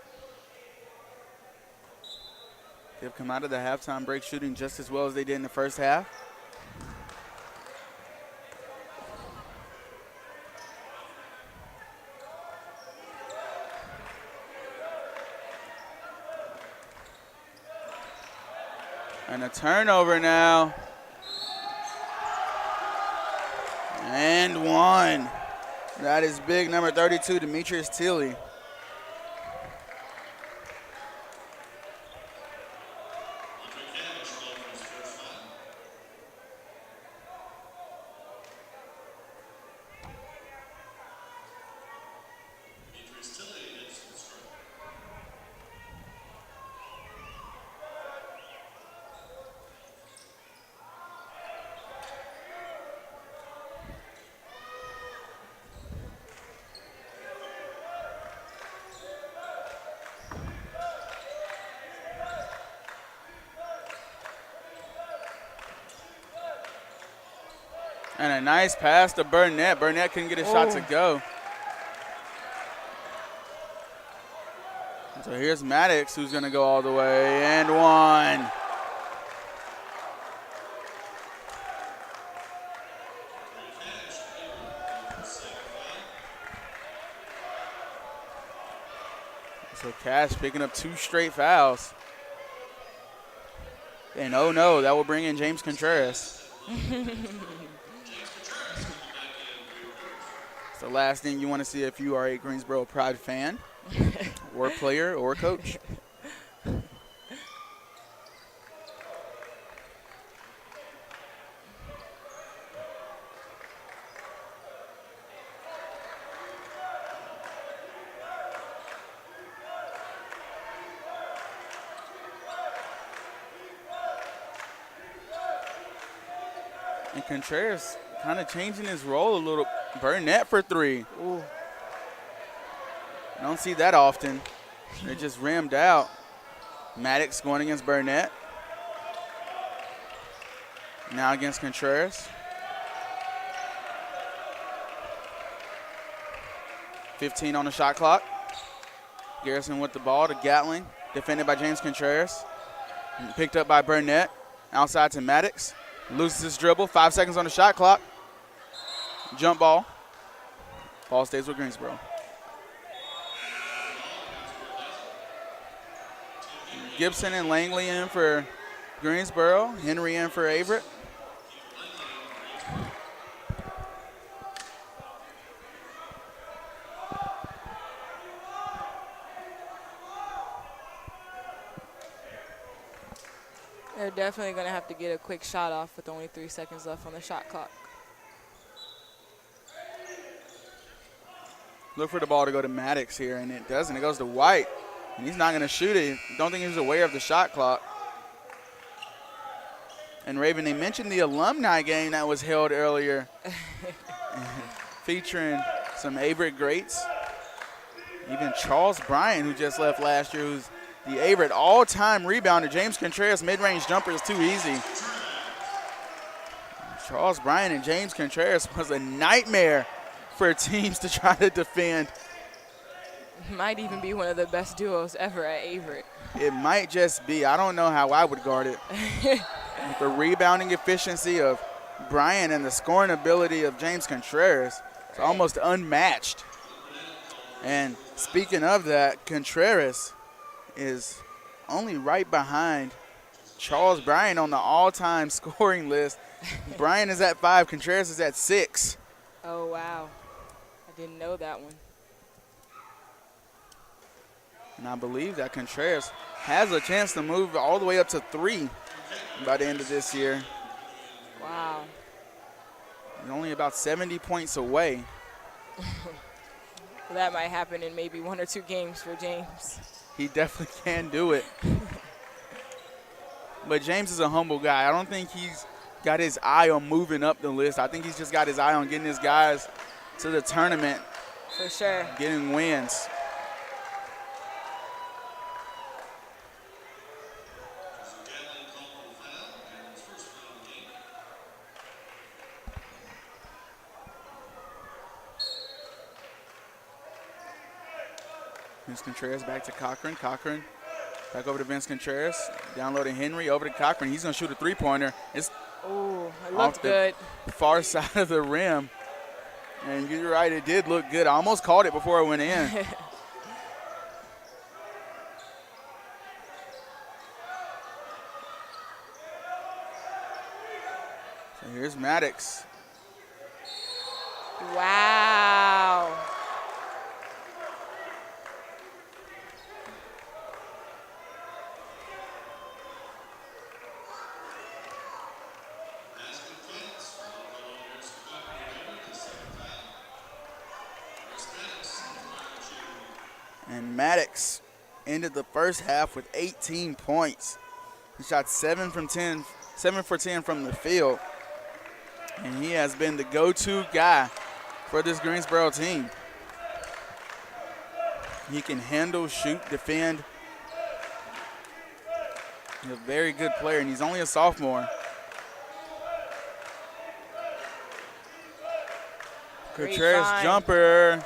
They've come out of the halftime break shooting just as well as they did in the first half. And a turnover now. And one. That is big, number 32, Demetrius Tilley. And a nice pass to Burnett. Burnett couldn't get a shot to go. So here's Maddox, who's going to go all the way, and one. So Cash picking up 2 straight fouls. And oh no, that will bring in James Contreras. It's the last thing you want to see if you are a Greensboro Pride fan or player or coach. And Contreras kind of changing his role a little. Burnett for three. Ooh. Don't see that often. They just rimmed out. Maddox going against Burnett. Now against Contreras. 15 on the shot clock. Garrison with the ball to Gatling. Defended by James Contreras. Picked up by Burnett. Outside to Maddox. Loses his dribble. 5 seconds on the shot clock. Jump ball. Ball stays with Greensboro. Gibson and Langley in for Greensboro. Henry in for Averett. They're definitely going to have to get a quick shot off with only 3 seconds left on the shot clock. Look for the ball to go to Maddox here, and it doesn't. It goes to White, and he's not going to shoot it. Don't think he's aware of the shot clock. And Raven, they mentioned the alumni game that was held earlier featuring some Averett greats. Even Charles Bryant, who just left last year, who's the Averett all-time rebounder. James Contreras mid-range jumper is too easy. Charles Bryant and James Contreras was a nightmare for teams to try to defend. Might even be one of the best duos ever at Averett. It might just be. I don't know how I would guard it. With the rebounding efficiency of Bryant and the scoring ability of James Contreras, it's almost unmatched. And speaking of that, Contreras is only right behind Charles Bryant on the all-time scoring list. Bryant is at 5, Contreras is at 6. Oh, wow. I didn't know that one. And I believe that Contreras has a chance to move all the way up to 3 by the end of this year. Wow. He's only about 70 points away. That might happen in maybe 1 or 2 games for James. He definitely can do it. But James is a humble guy. I don't think he's got his eye on moving up the list. I think he's just got his eye on getting his guys to the tournament. For sure. Getting wins. Vince Contreras back to Cochran. Cochran back over to Vince Contreras. Downloading Henry over to Cochran. He's going to shoot a three-pointer. It's oh, it looked good. Far side of the rim. And you're right, it did look good. I almost called it before it went in. So here's Maddox. Wow. And Maddox ended the first half with 18 points. He shot 7 for 10 from the field. And he has been the go-to guy for this Greensboro team. He can handle, shoot, defend. He's a very good player, and he's only a sophomore. Contreras jumper.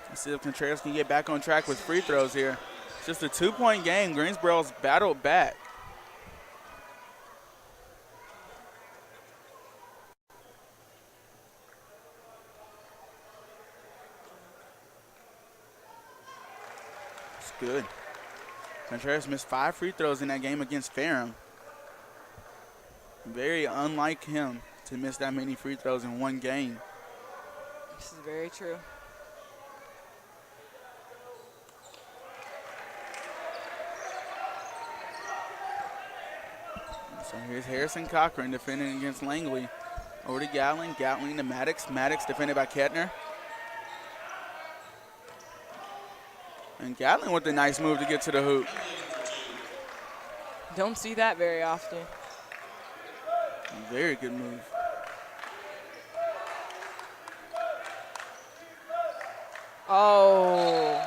Let's see if Contreras can get back on track with free throws here. It's just a 2-point game. Greensboro's battled back. It's good. Contreras missed 5 free throws in that game against Ferrum. Very unlike him to miss that many free throws in one game. This is very true. So here's Harrison Cochran defending against Langley. Over to Gatling. Gatling to Maddox. Maddox defended by Kettner. And Gatling with a nice move to get to the hoop. Don't see that very often. Very good move. Oh.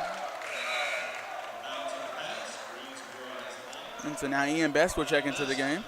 And so now Ian Best will check into the game.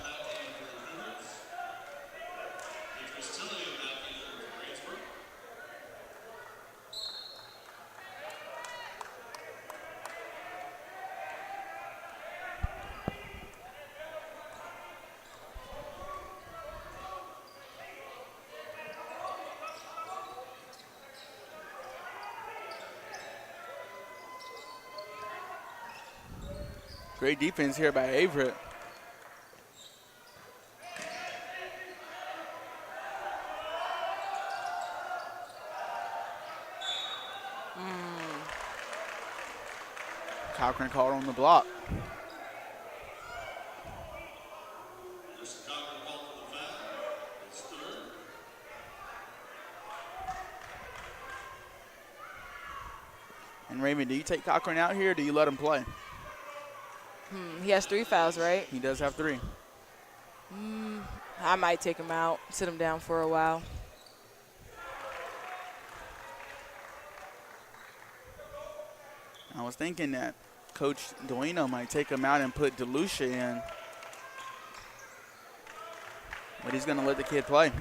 Great defense here by Averett. Cochran called on the block. And Raymond, do you take Cochran out here or do you let him play? He has 3 fouls, right? He does have 3. I might take him out, sit him down for a while. I was thinking that Coach Duino might take him out and put DeLucia in. But he's going to let the kid play.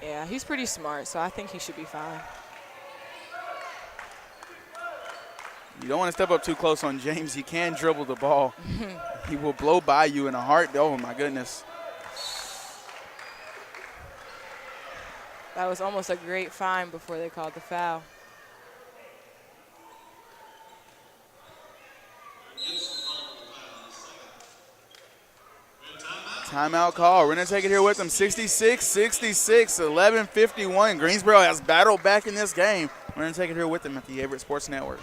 Yeah, he's pretty smart, so I think he should be fine. You don't want to step up too close on James. He can dribble the ball. He will blow by you in a heartbeat. Oh, my goodness. That was almost a great find before they called the foul. Timeout call. We're going to take it here with them. 66-66, 11:51. Greensboro has battled back in this game. We're going to take it here with them at the Averett Sports Network.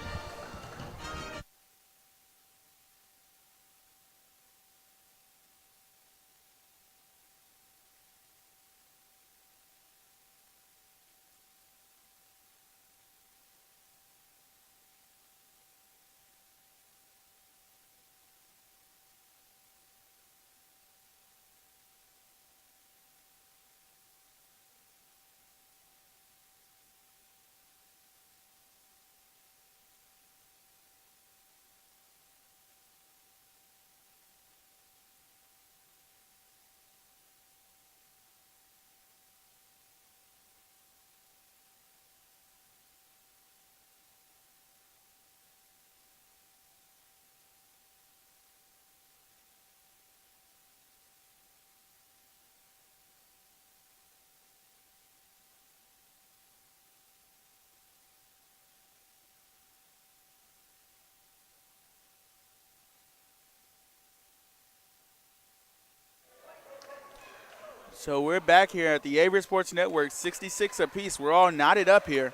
So we're back here at the Averett Sports Network, 66 apiece. We're all knotted up here.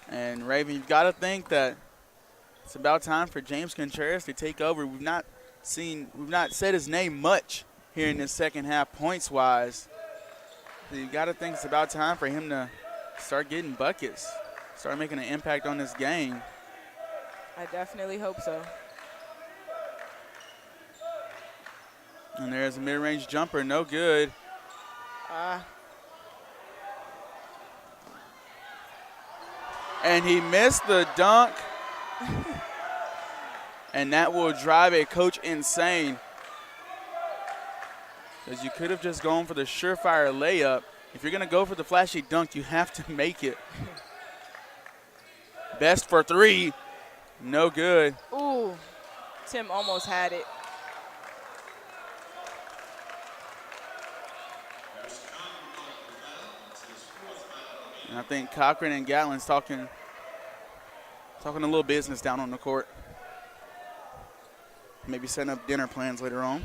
And Raven, you've got to think that it's about time for James Contreras to take over. We've not said his name much here in this second half points-wise. So you've got to think it's about time for him to start getting buckets, start making an impact on this game. I definitely hope so. And there's a mid-range jumper, no good. And he missed the dunk. And that will drive a coach insane. Because you could have just gone for the surefire layup. If you're going to go for the flashy dunk, you have to make it. Best for 3. No good. Ooh, Tim almost had it. And I think Cochran and Gatlin's talking a little business down on the court. Maybe setting up dinner plans later on.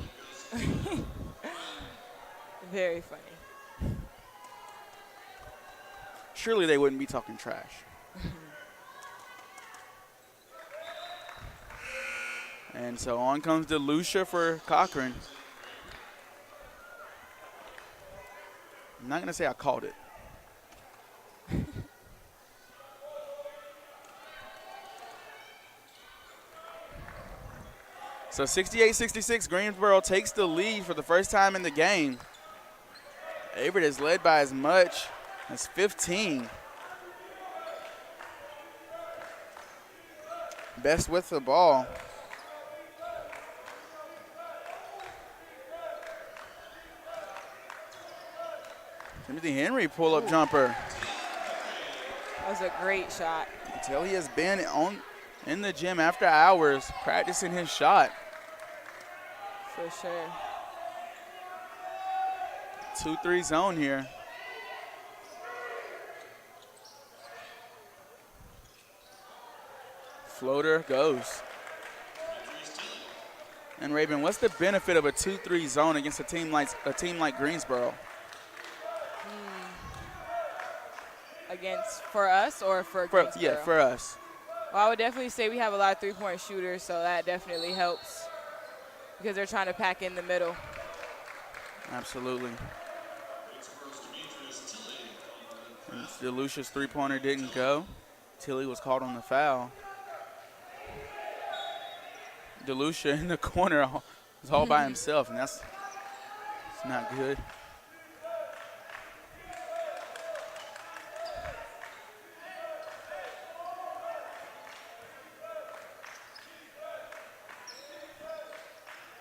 Very funny. Surely they wouldn't be talking trash. And so on comes DeLucia for Cochran. I'm not going to say I called it. So 68-66, Greensboro takes the lead for the first time in the game. Averett is led by as much as 15. Best with the ball. Timothy Henry pull-up jumper. That was a great shot. Until he has been in the gym after hours practicing his shot. For sure. 2-3 zone here. Floater goes. And Raven, what's the benefit of a 2-3 zone against a team like Greensboro? For us or for Greensboro? Yeah, for us. Well, I would definitely say we have a lot of three-point shooters, so that definitely helps because they're trying to pack in the middle. Absolutely. And DeLucia's three-pointer didn't go. Tilly was called on the foul. DeLucia in the corner was all by himself, and it's not good.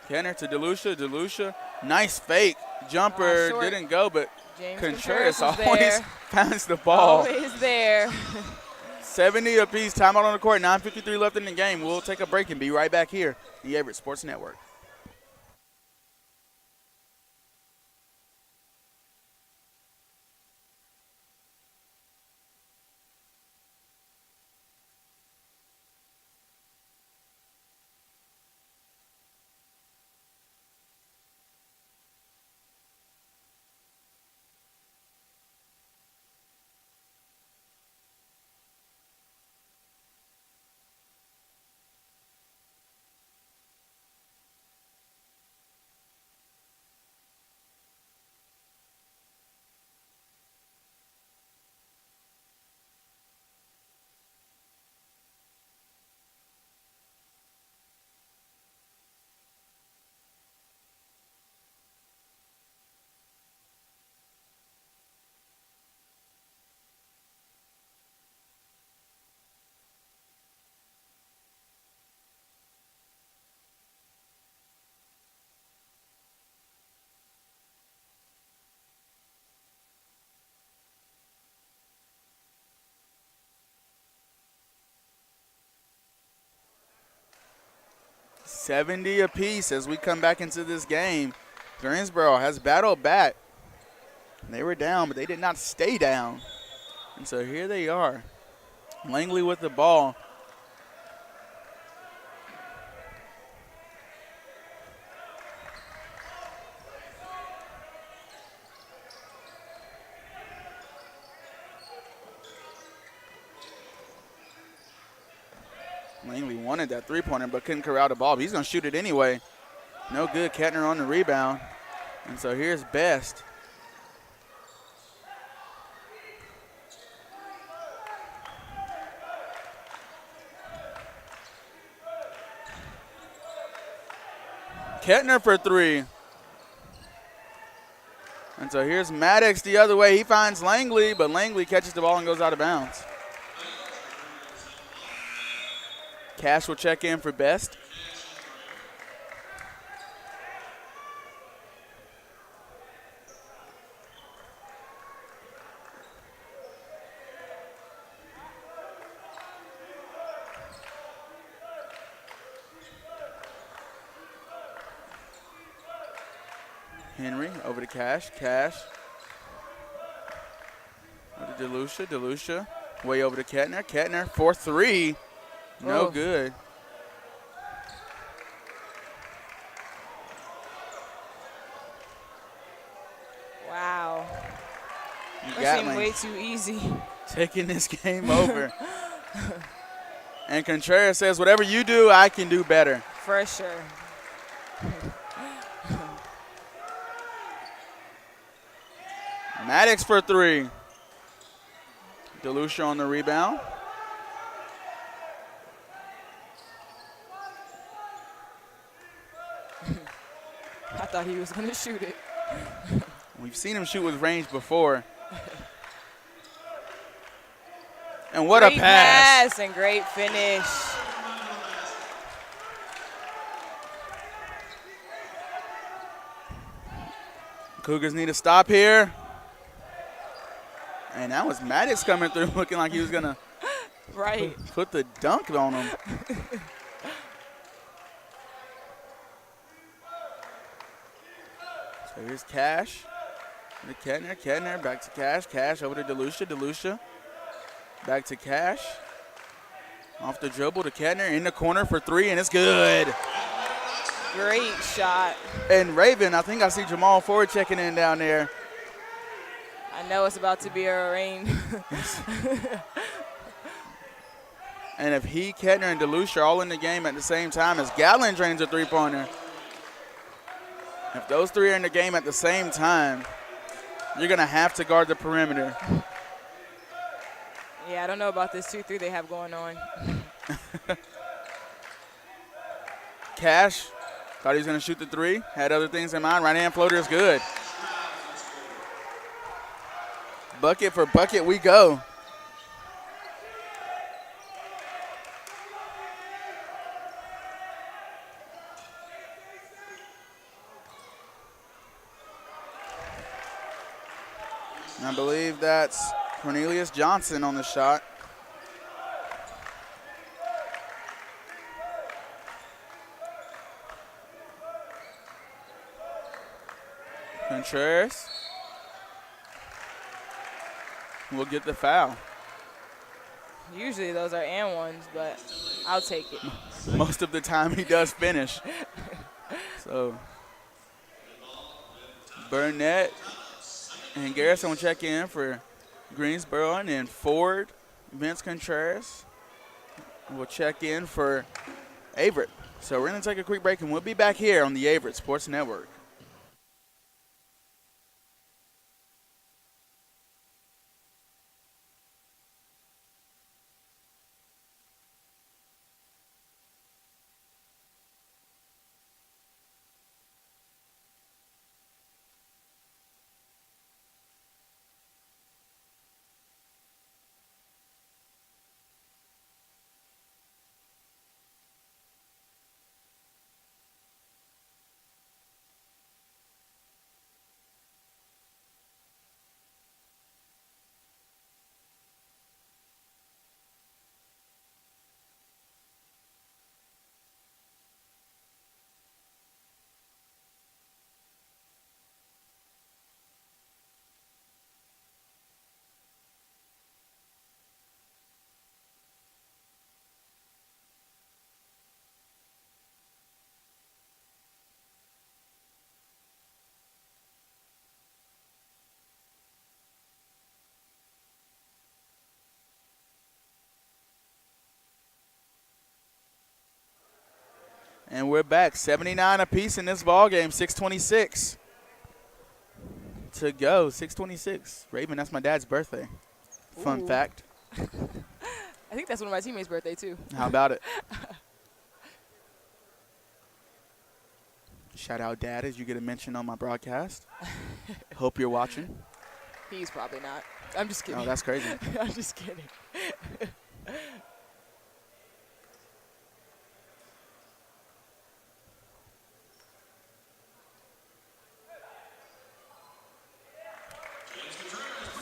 Kenner to DeLucia. Nice fake. Jumper didn't go, but Contreras always finds the ball. Always there. 70 apiece. Timeout on the court. 9:53 left in the game. We'll take a break and be right back here on the Averett Sports Network. $70 apiece as we come back into this game. Greensboro has battled back. They were down, but they did not stay down. And so here they are. Langley with the ball. Langley wanted that three-pointer but couldn't corral the ball. But he's going to shoot it anyway. No good. Kettner on the rebound. And so here's Best. Kettner for three. And so here's Maddox the other way. He finds Langley, but Langley catches the ball and goes out of bounds. Cash will check in for Best. Henry over to Cash. Cash. Over to DeLucia. DeLucia way over to Kettner. Kettner for three. No good. That seemed way too easy. Taking this game over. And Contreras says, whatever you do, I can do better. For sure. Maddox for three. DeLucia on the rebound. I thought he was going to shoot it. We've seen him shoot with range before. And what great a pass. And great finish. Cougars need to stop here. And that was Maddox coming through looking like he was going to put the dunk on him. So here's Cash. To Kettner, back to Cash. Cash over to DeLucia. Back to Cash. Off the dribble to Kettner in the corner for three, and it's good. Great shot. And Raven, I think I see Jamal Ford checking in down there. I know it's about to be a rain. And if he, Kettner, and DeLucia are all in the game at the same time as Gallon drains a three-pointer, if those three are in the game at the same time, you're going to have to guard the perimeter. Yeah, I don't know about this 2-3 they have going on. Cash thought he was going to shoot the three, had other things in mind. Right-hand floater is good. Bucket for bucket we go. I believe that's Cornelius Johnson on the shot. Contreras will get the foul. Usually those are and ones, but I'll take it. Most of the time he does finish. So Burnett and Garrison will check in for Greensboro, and then Ford, Vince Contreras will check in for Averett. So we're going to take a quick break, and we'll be back here on the Averett Sports Network. And we're back, 79 apiece in this ball game, 6:26 to go, 6:26. Raven, that's my dad's birthday. Fun fact. I think that's one of my teammates' birthday, too. How about it? Shout out, Dad, as you get a mention on my broadcast. Hope you're watching. He's probably not. I'm just kidding. Oh, that's crazy. I'm just kidding.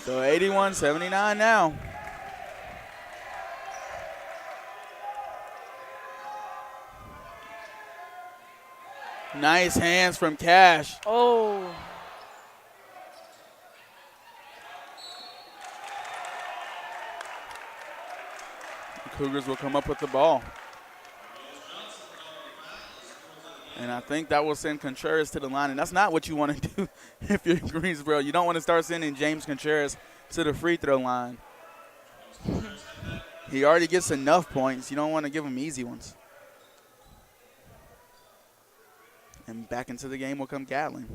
So 81-79 now. Nice hands from Cash. Oh. The Cougars will come up with the ball. And I think that will send Contreras to the line. And that's not what you want to do if you're in Greensboro. You don't want to start sending James Contreras to the free throw line. He already gets enough points. You don't want to give him easy ones. And back into the game will come Gatling.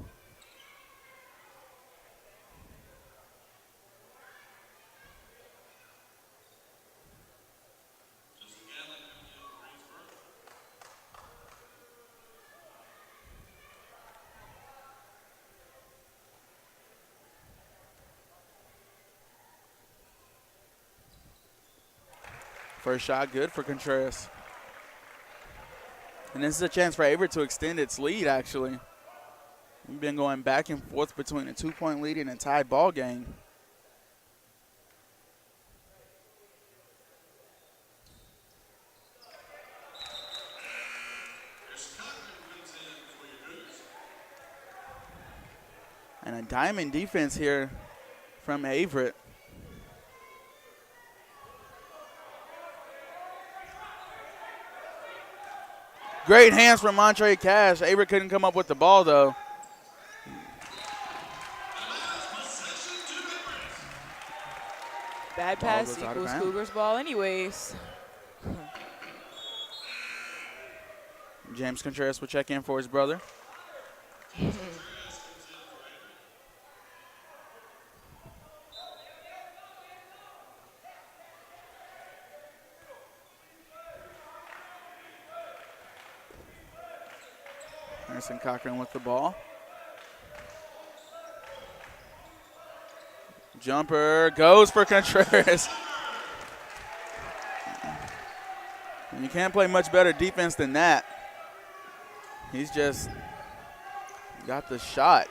First shot good for Contreras. And this is a chance for Averett to extend its lead, actually. We've been going back and forth between a 2-point lead and a tied ball game. And a diamond defense here from Averett. Great hands from Montre Cash. Averett couldn't come up with the ball, though. Bad pass equals Cougars ball anyways. James Contreras will check in for his brother. Harrison Cochran with the ball. Jumper goes for Contreras. And you can't play much better defense than that. He's just got the shot.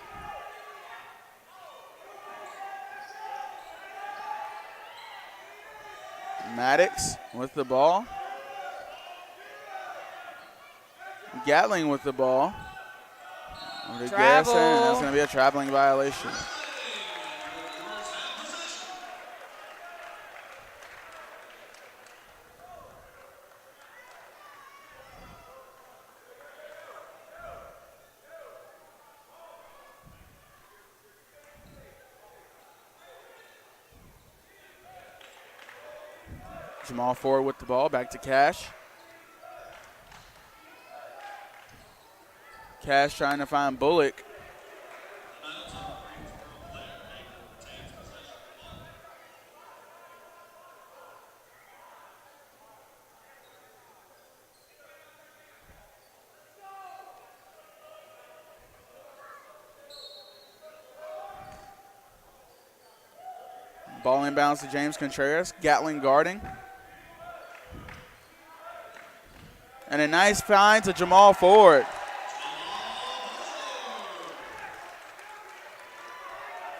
Maddox with the ball. Gatling with the ball. Garrison, and that's going to be a traveling violation. Jamal Ford with the ball, back to Cash. Cash trying to find Bullock. Ball inbounds to James Contreras. Gatling guarding. And a nice find to Jamal Ford.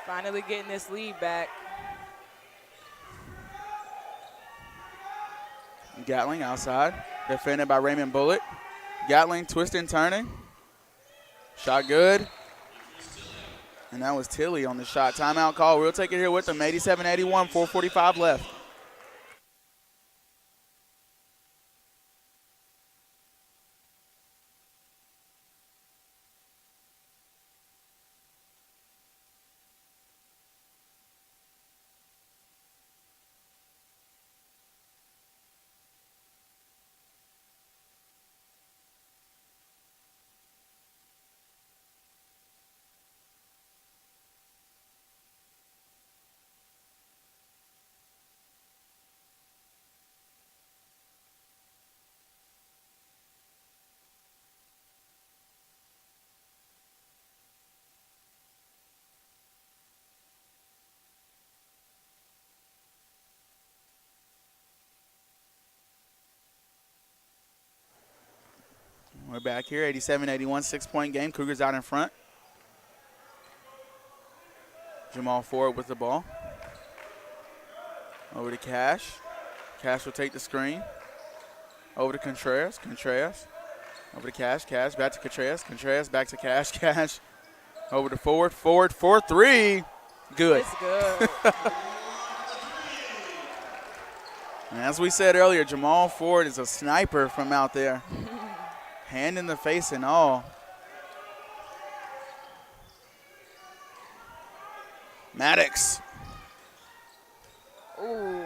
Finally getting this lead back. Gatling outside, defended by Raymond Bullock. Gatling twisting, turning. Shot good. And that was Tilley on the shot. Timeout call. We'll take it here with them. 87-81, 4:45 left. We're back here, 87-81, 6-point game. Cougars out in front. Jamal Ford with the ball. Over to Cash. Cash will take the screen. Over to Contreras. Contreras. Over to Cash. Cash back to Contreras. Contreras back to Cash. Cash over to Ford. Ford for three. Good. It's good. And as we said earlier, Jamal Ford is a sniper from out there. Hand in the face and all. Maddox Ooh.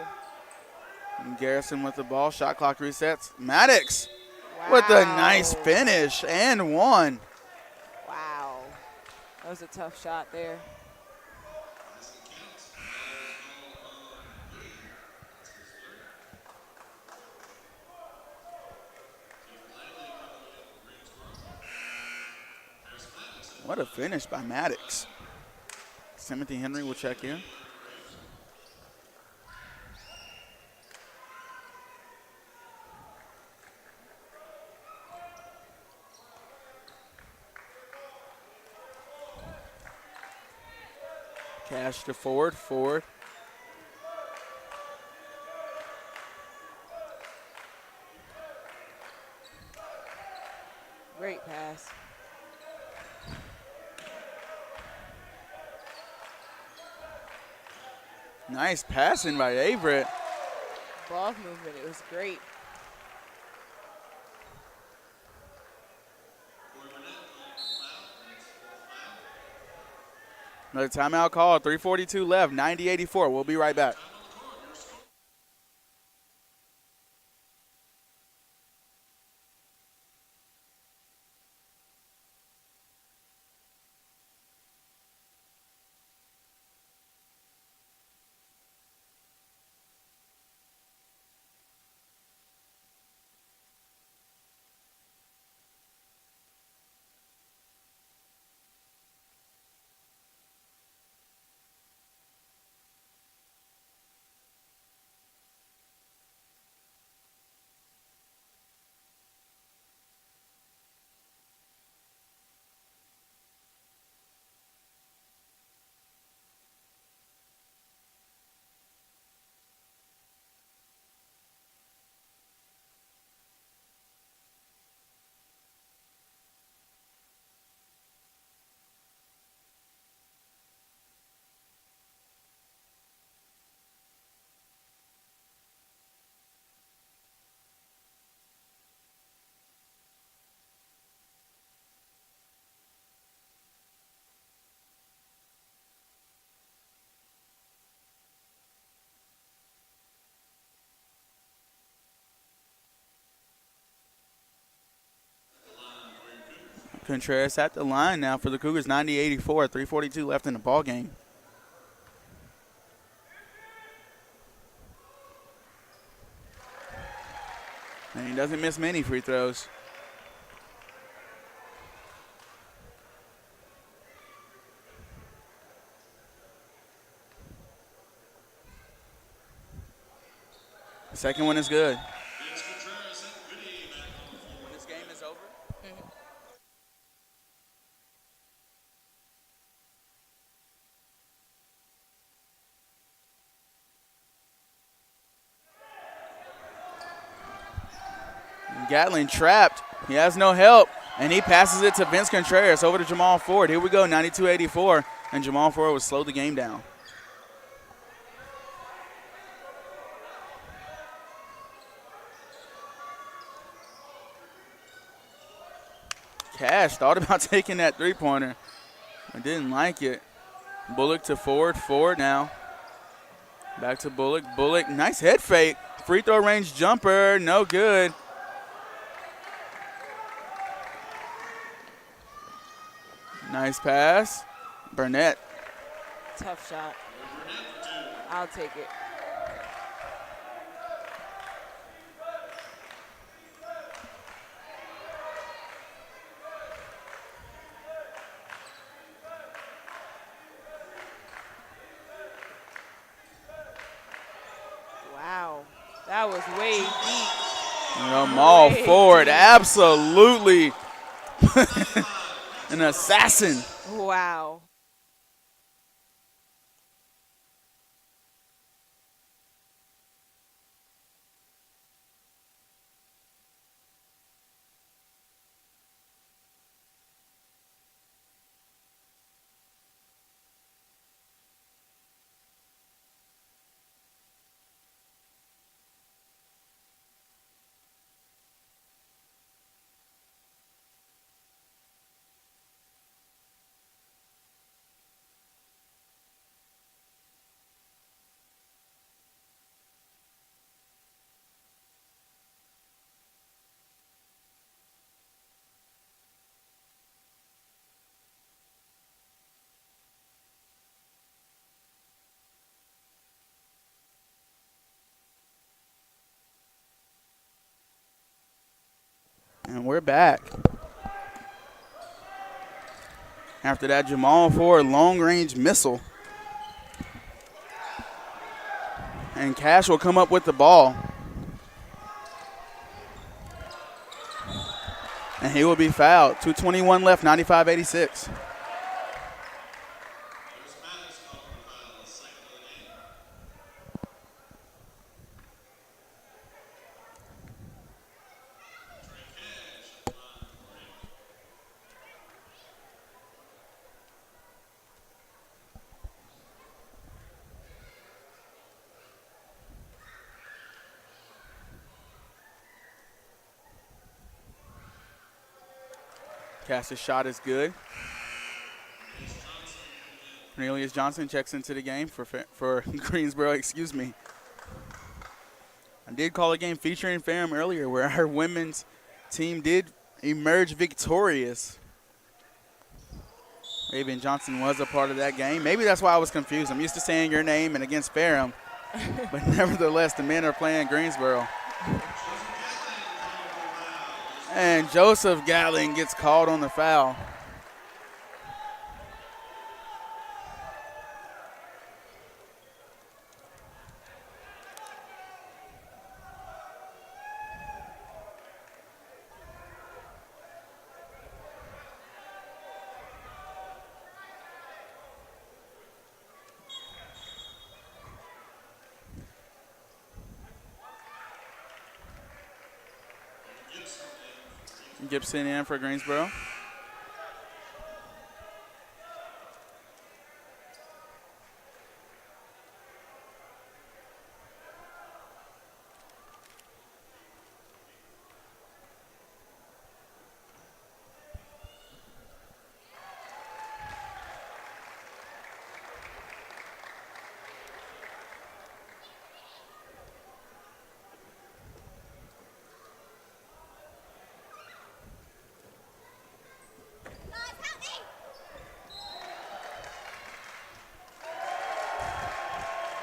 And Garrison with the ball. Shot clock resets. Maddox Wow. with a nice finish and one. Wow. That was a tough shot there. What a finish by Maddox. Timothy Henry will check in. Cash to Ford. Ford. Great pass. Nice passing by Averett. Ball movement, it was great. Another timeout call. 3:42 left. 90-84. We'll be right back. Contreras at the line now for the Cougars. 90-84. 3:42 left in the ball game. And he doesn't miss many free throws. The second one is good. When this game is over. Gatling trapped. He has no help, and he passes it to Vince Contreras over to Jamal Ford. Here we go, 92-84, and Jamal Ford will slow the game down. Cash thought about taking that three-pointer. I didn't like it. Bullock to Ford. Ford now. Back to Bullock. Bullock, nice head fake. Free throw range jumper, no good. Nice pass. Burnett. Tough shot. I'll take it. Wow. That was way deep. Jamal Ford, absolutely an assassin. Wow. And we're back. After that Jamal Ford long-range missile. And Cash will come up with the ball. And he will be fouled. 2:21 left, 95-86. Cash's shot is good. Cornelius Johnson checks into the game for Greensboro, excuse me. I did call a game featuring Ferrum earlier where our women's team did emerge victorious. Raven Johnson was a part of that game. Maybe that's why I was confused. I'm used to saying your name and against Ferrum. But nevertheless, the men are playing Greensboro. And Joseph Gatling gets called on the foul. Gibson in for Greensboro.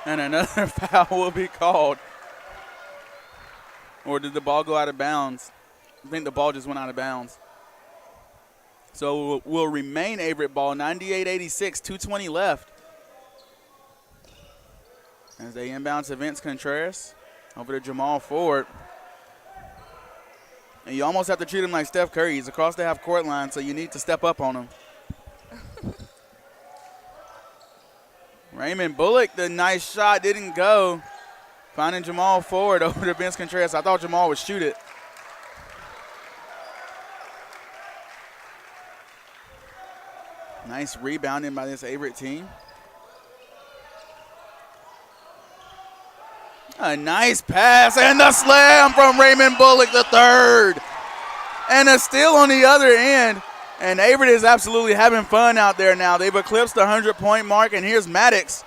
And another foul will be called. Or did the ball go out of bounds? I think the ball just went out of bounds. So will remain Averett ball, 98-86, 2:20 left. As they inbound to Vince Contreras. Over to Jamal Ford. And you almost have to treat him like Steph Curry. He's across the half-court line, so you need to step up on him. Raymond Bullock, the nice shot didn't go. Finding Jamal Ford over to Vince Contreras. I thought Jamal would shoot it. Nice rebounding by this Averett team. A nice pass and the slam from Raymond Bullock the third. And a steal on the other end. And Averett is absolutely having fun out there now. They've eclipsed the 100-point mark, and here's Maddox.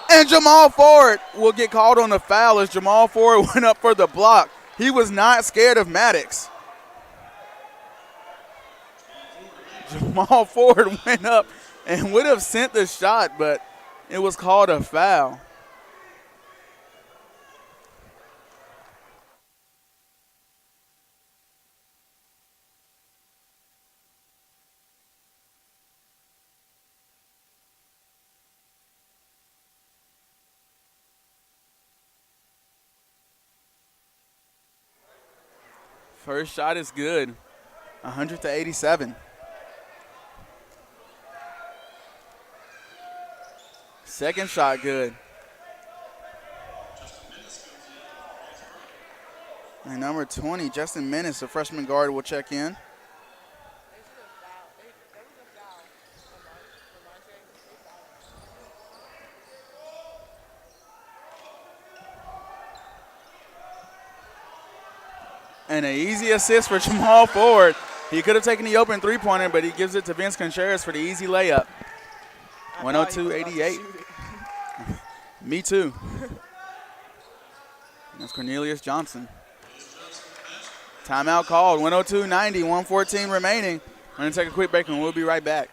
And Jamal Ford will get called on the foul as Jamal Ford went up for the block. He was not scared of Maddox. Jamal Ford went up and would have sent the shot, but it was called a foul. First shot is good, 100-87. Second shot good. And number 20, Justin Menace, the freshman guard, will check in. And an easy assist for Jamal Ford. He could have taken the open three-pointer, but he gives it to Vince Contreras for the easy layup. 102-88. Me too. That's Cornelius Johnson. Timeout called. 102-90, 114 remaining. We're going to take a quick break, and we'll be right back.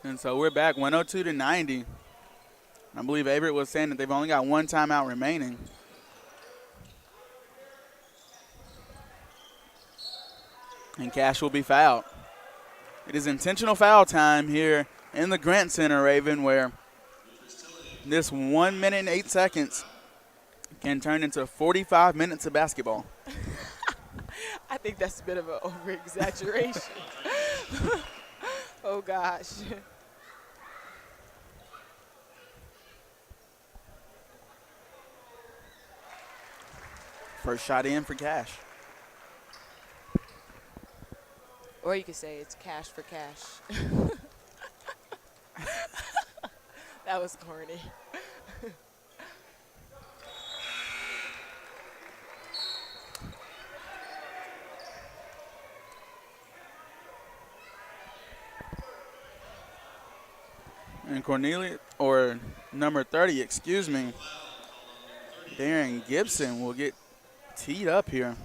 And so we're back 102-90. I believe Averett was saying that they've only got one timeout remaining. And Cash will be fouled. It is intentional foul time here in the Grant Center, Raven, where this 1 minute and 8 seconds can turn into 45 minutes of basketball. I think that's a bit of an over-exaggeration. Oh, gosh. First shot in for Cash. Or you could say it's cash for cash. That was corny. And Cornelius, or number 30, excuse me, Darren Gibson will get teed up here.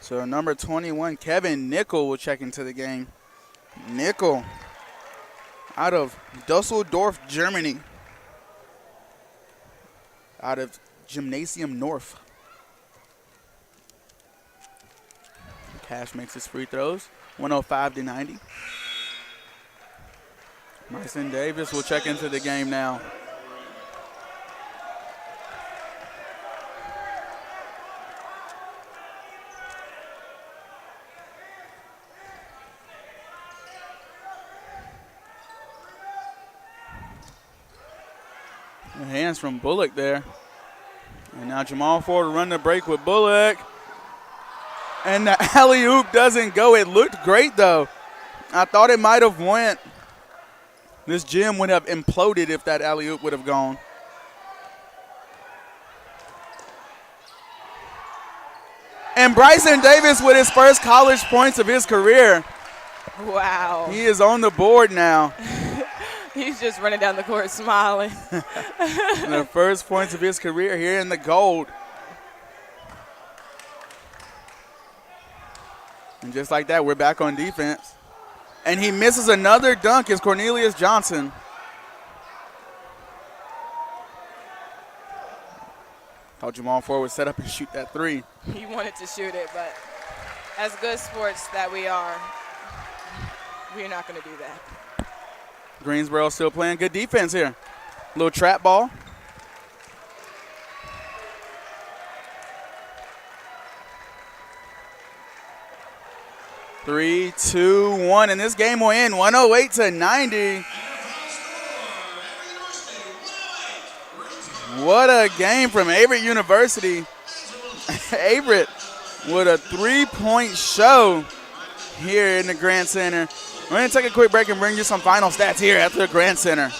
So number 21, Kevin Nickel will check into the game. Nickel out of Dusseldorf, Germany. Out of Gymnasium North. Cash makes his free throws, 105-90. Mason Davis will check into the game now. The hands from Bullock there. And now Jamal Ford will run the break with Bullock. And the alley-oop doesn't go. It looked great, though. I thought it might have went. This gym would have imploded if that alley-oop would have gone. And Bryson Davis with his first college points of his career. Wow. He is on the board now. He's just running down the court smiling. The first points of his career here in the gold. And just like that, we're back on defense. And he misses another dunk as Cornelius Johnson. Thought Jamal Ford would set up and shoot that three. He wanted to shoot it, but as good sports that we are, we're not going to do that. Greensboro still playing good defense here. Little trap ball. Three, two, one, and this game will end 108-90. What a game from Averett University. Averett with a three-point show here in the Grant Center. We're going to take a quick break and bring you some final stats here at the Grant Center.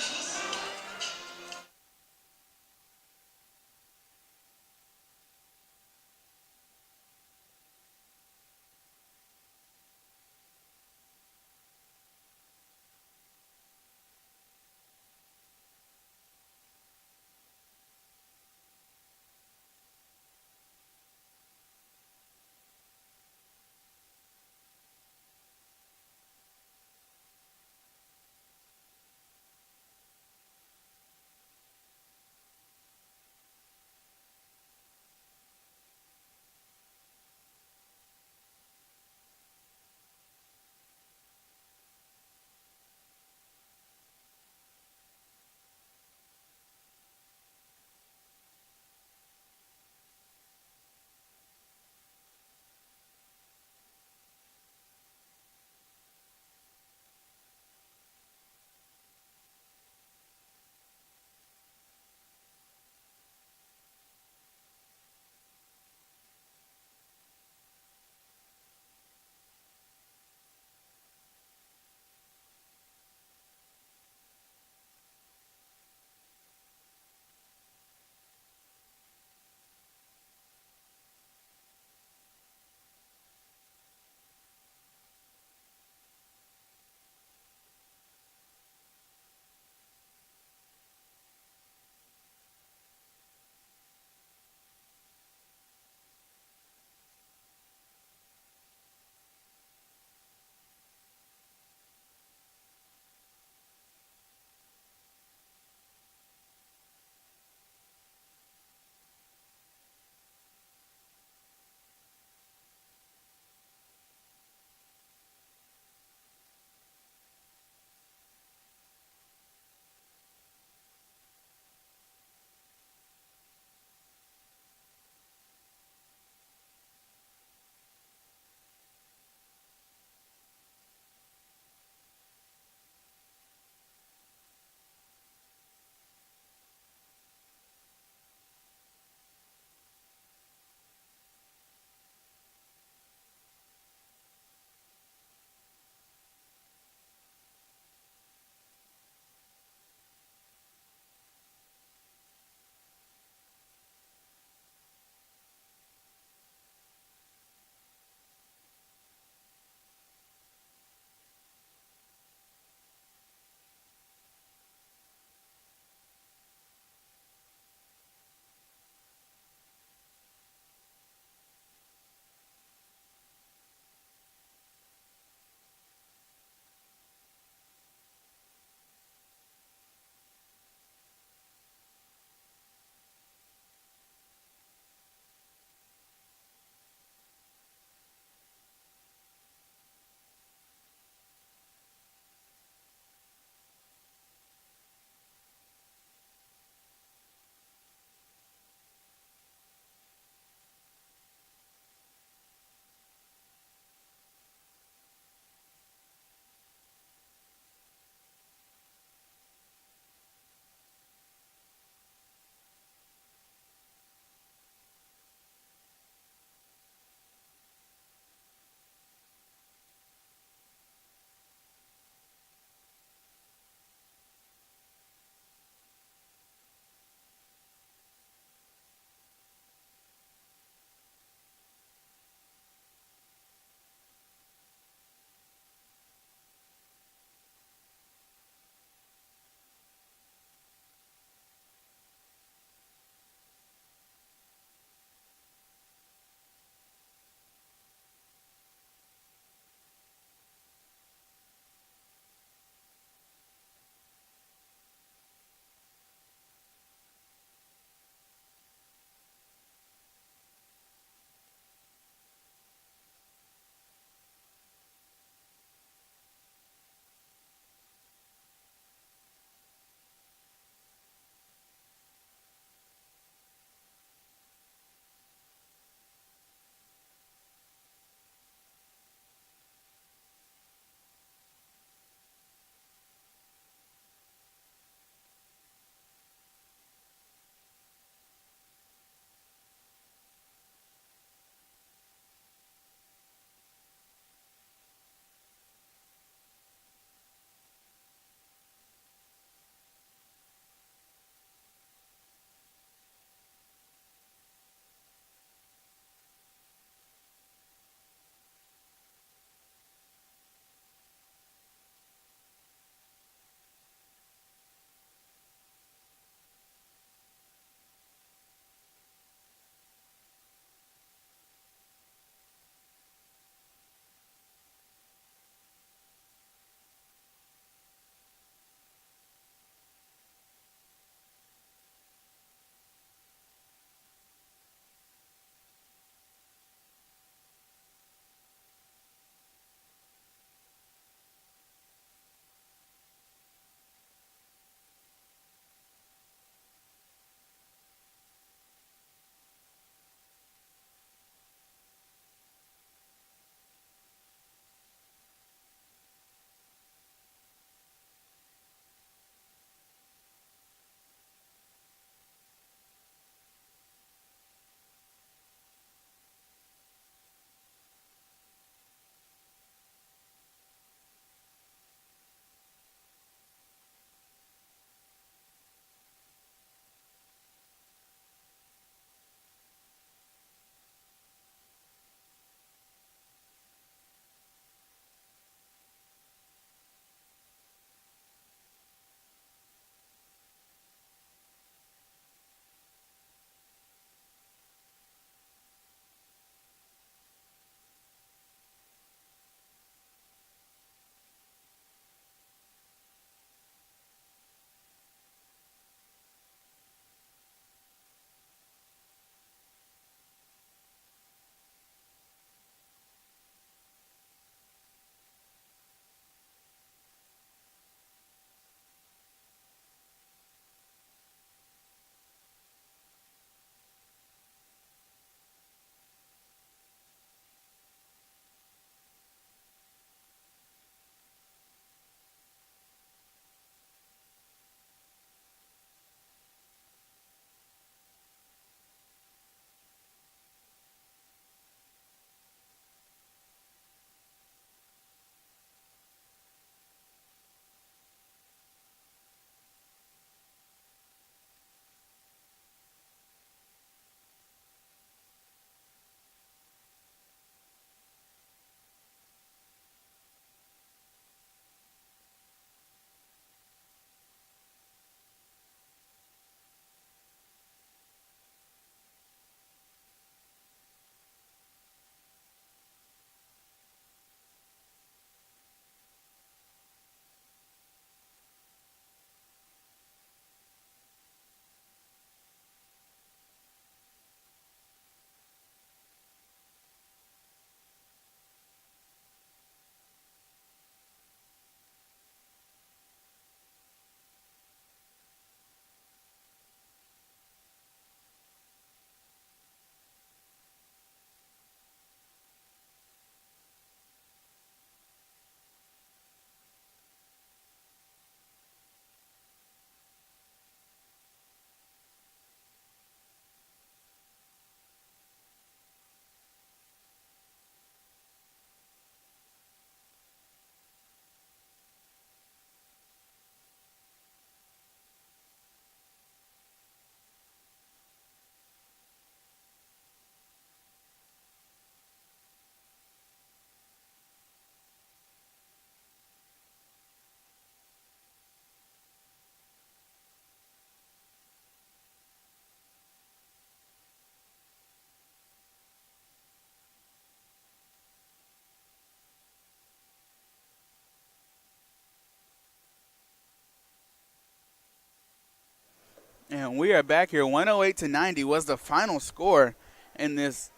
And we are back here. 108-90 was the final score in this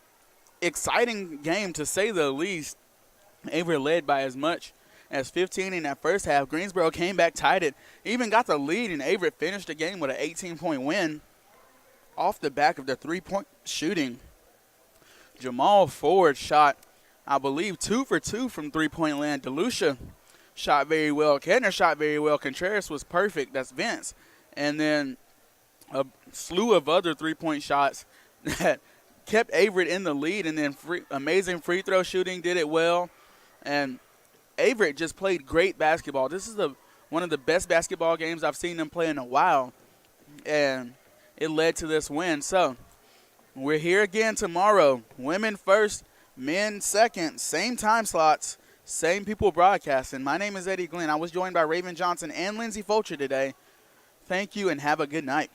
exciting game, to say the least. Averett led by as much as 15 in that first half. Greensboro came back, tied it, even got the lead, and Averett finished the game with an 18-point win off the back of the three-point shooting. Jamal Ford shot, I believe, 2 for 2 from three-point land. DeLucia shot very well. Kedner shot very well. Contreras was perfect. That's Vince. And then a slew of other three-point shots that kept Averett in the lead. And then amazing free throw shooting, did it well. And Averett just played great basketball. This is one of the best basketball games I've seen them play in a while. And it led to this win. So we're here again tomorrow. Women first, men second, same time slots, same people broadcasting. My name is Eddie Glenn. I was joined by Raven Johnson and Lindsey Fulcher today. Thank you and have a good night.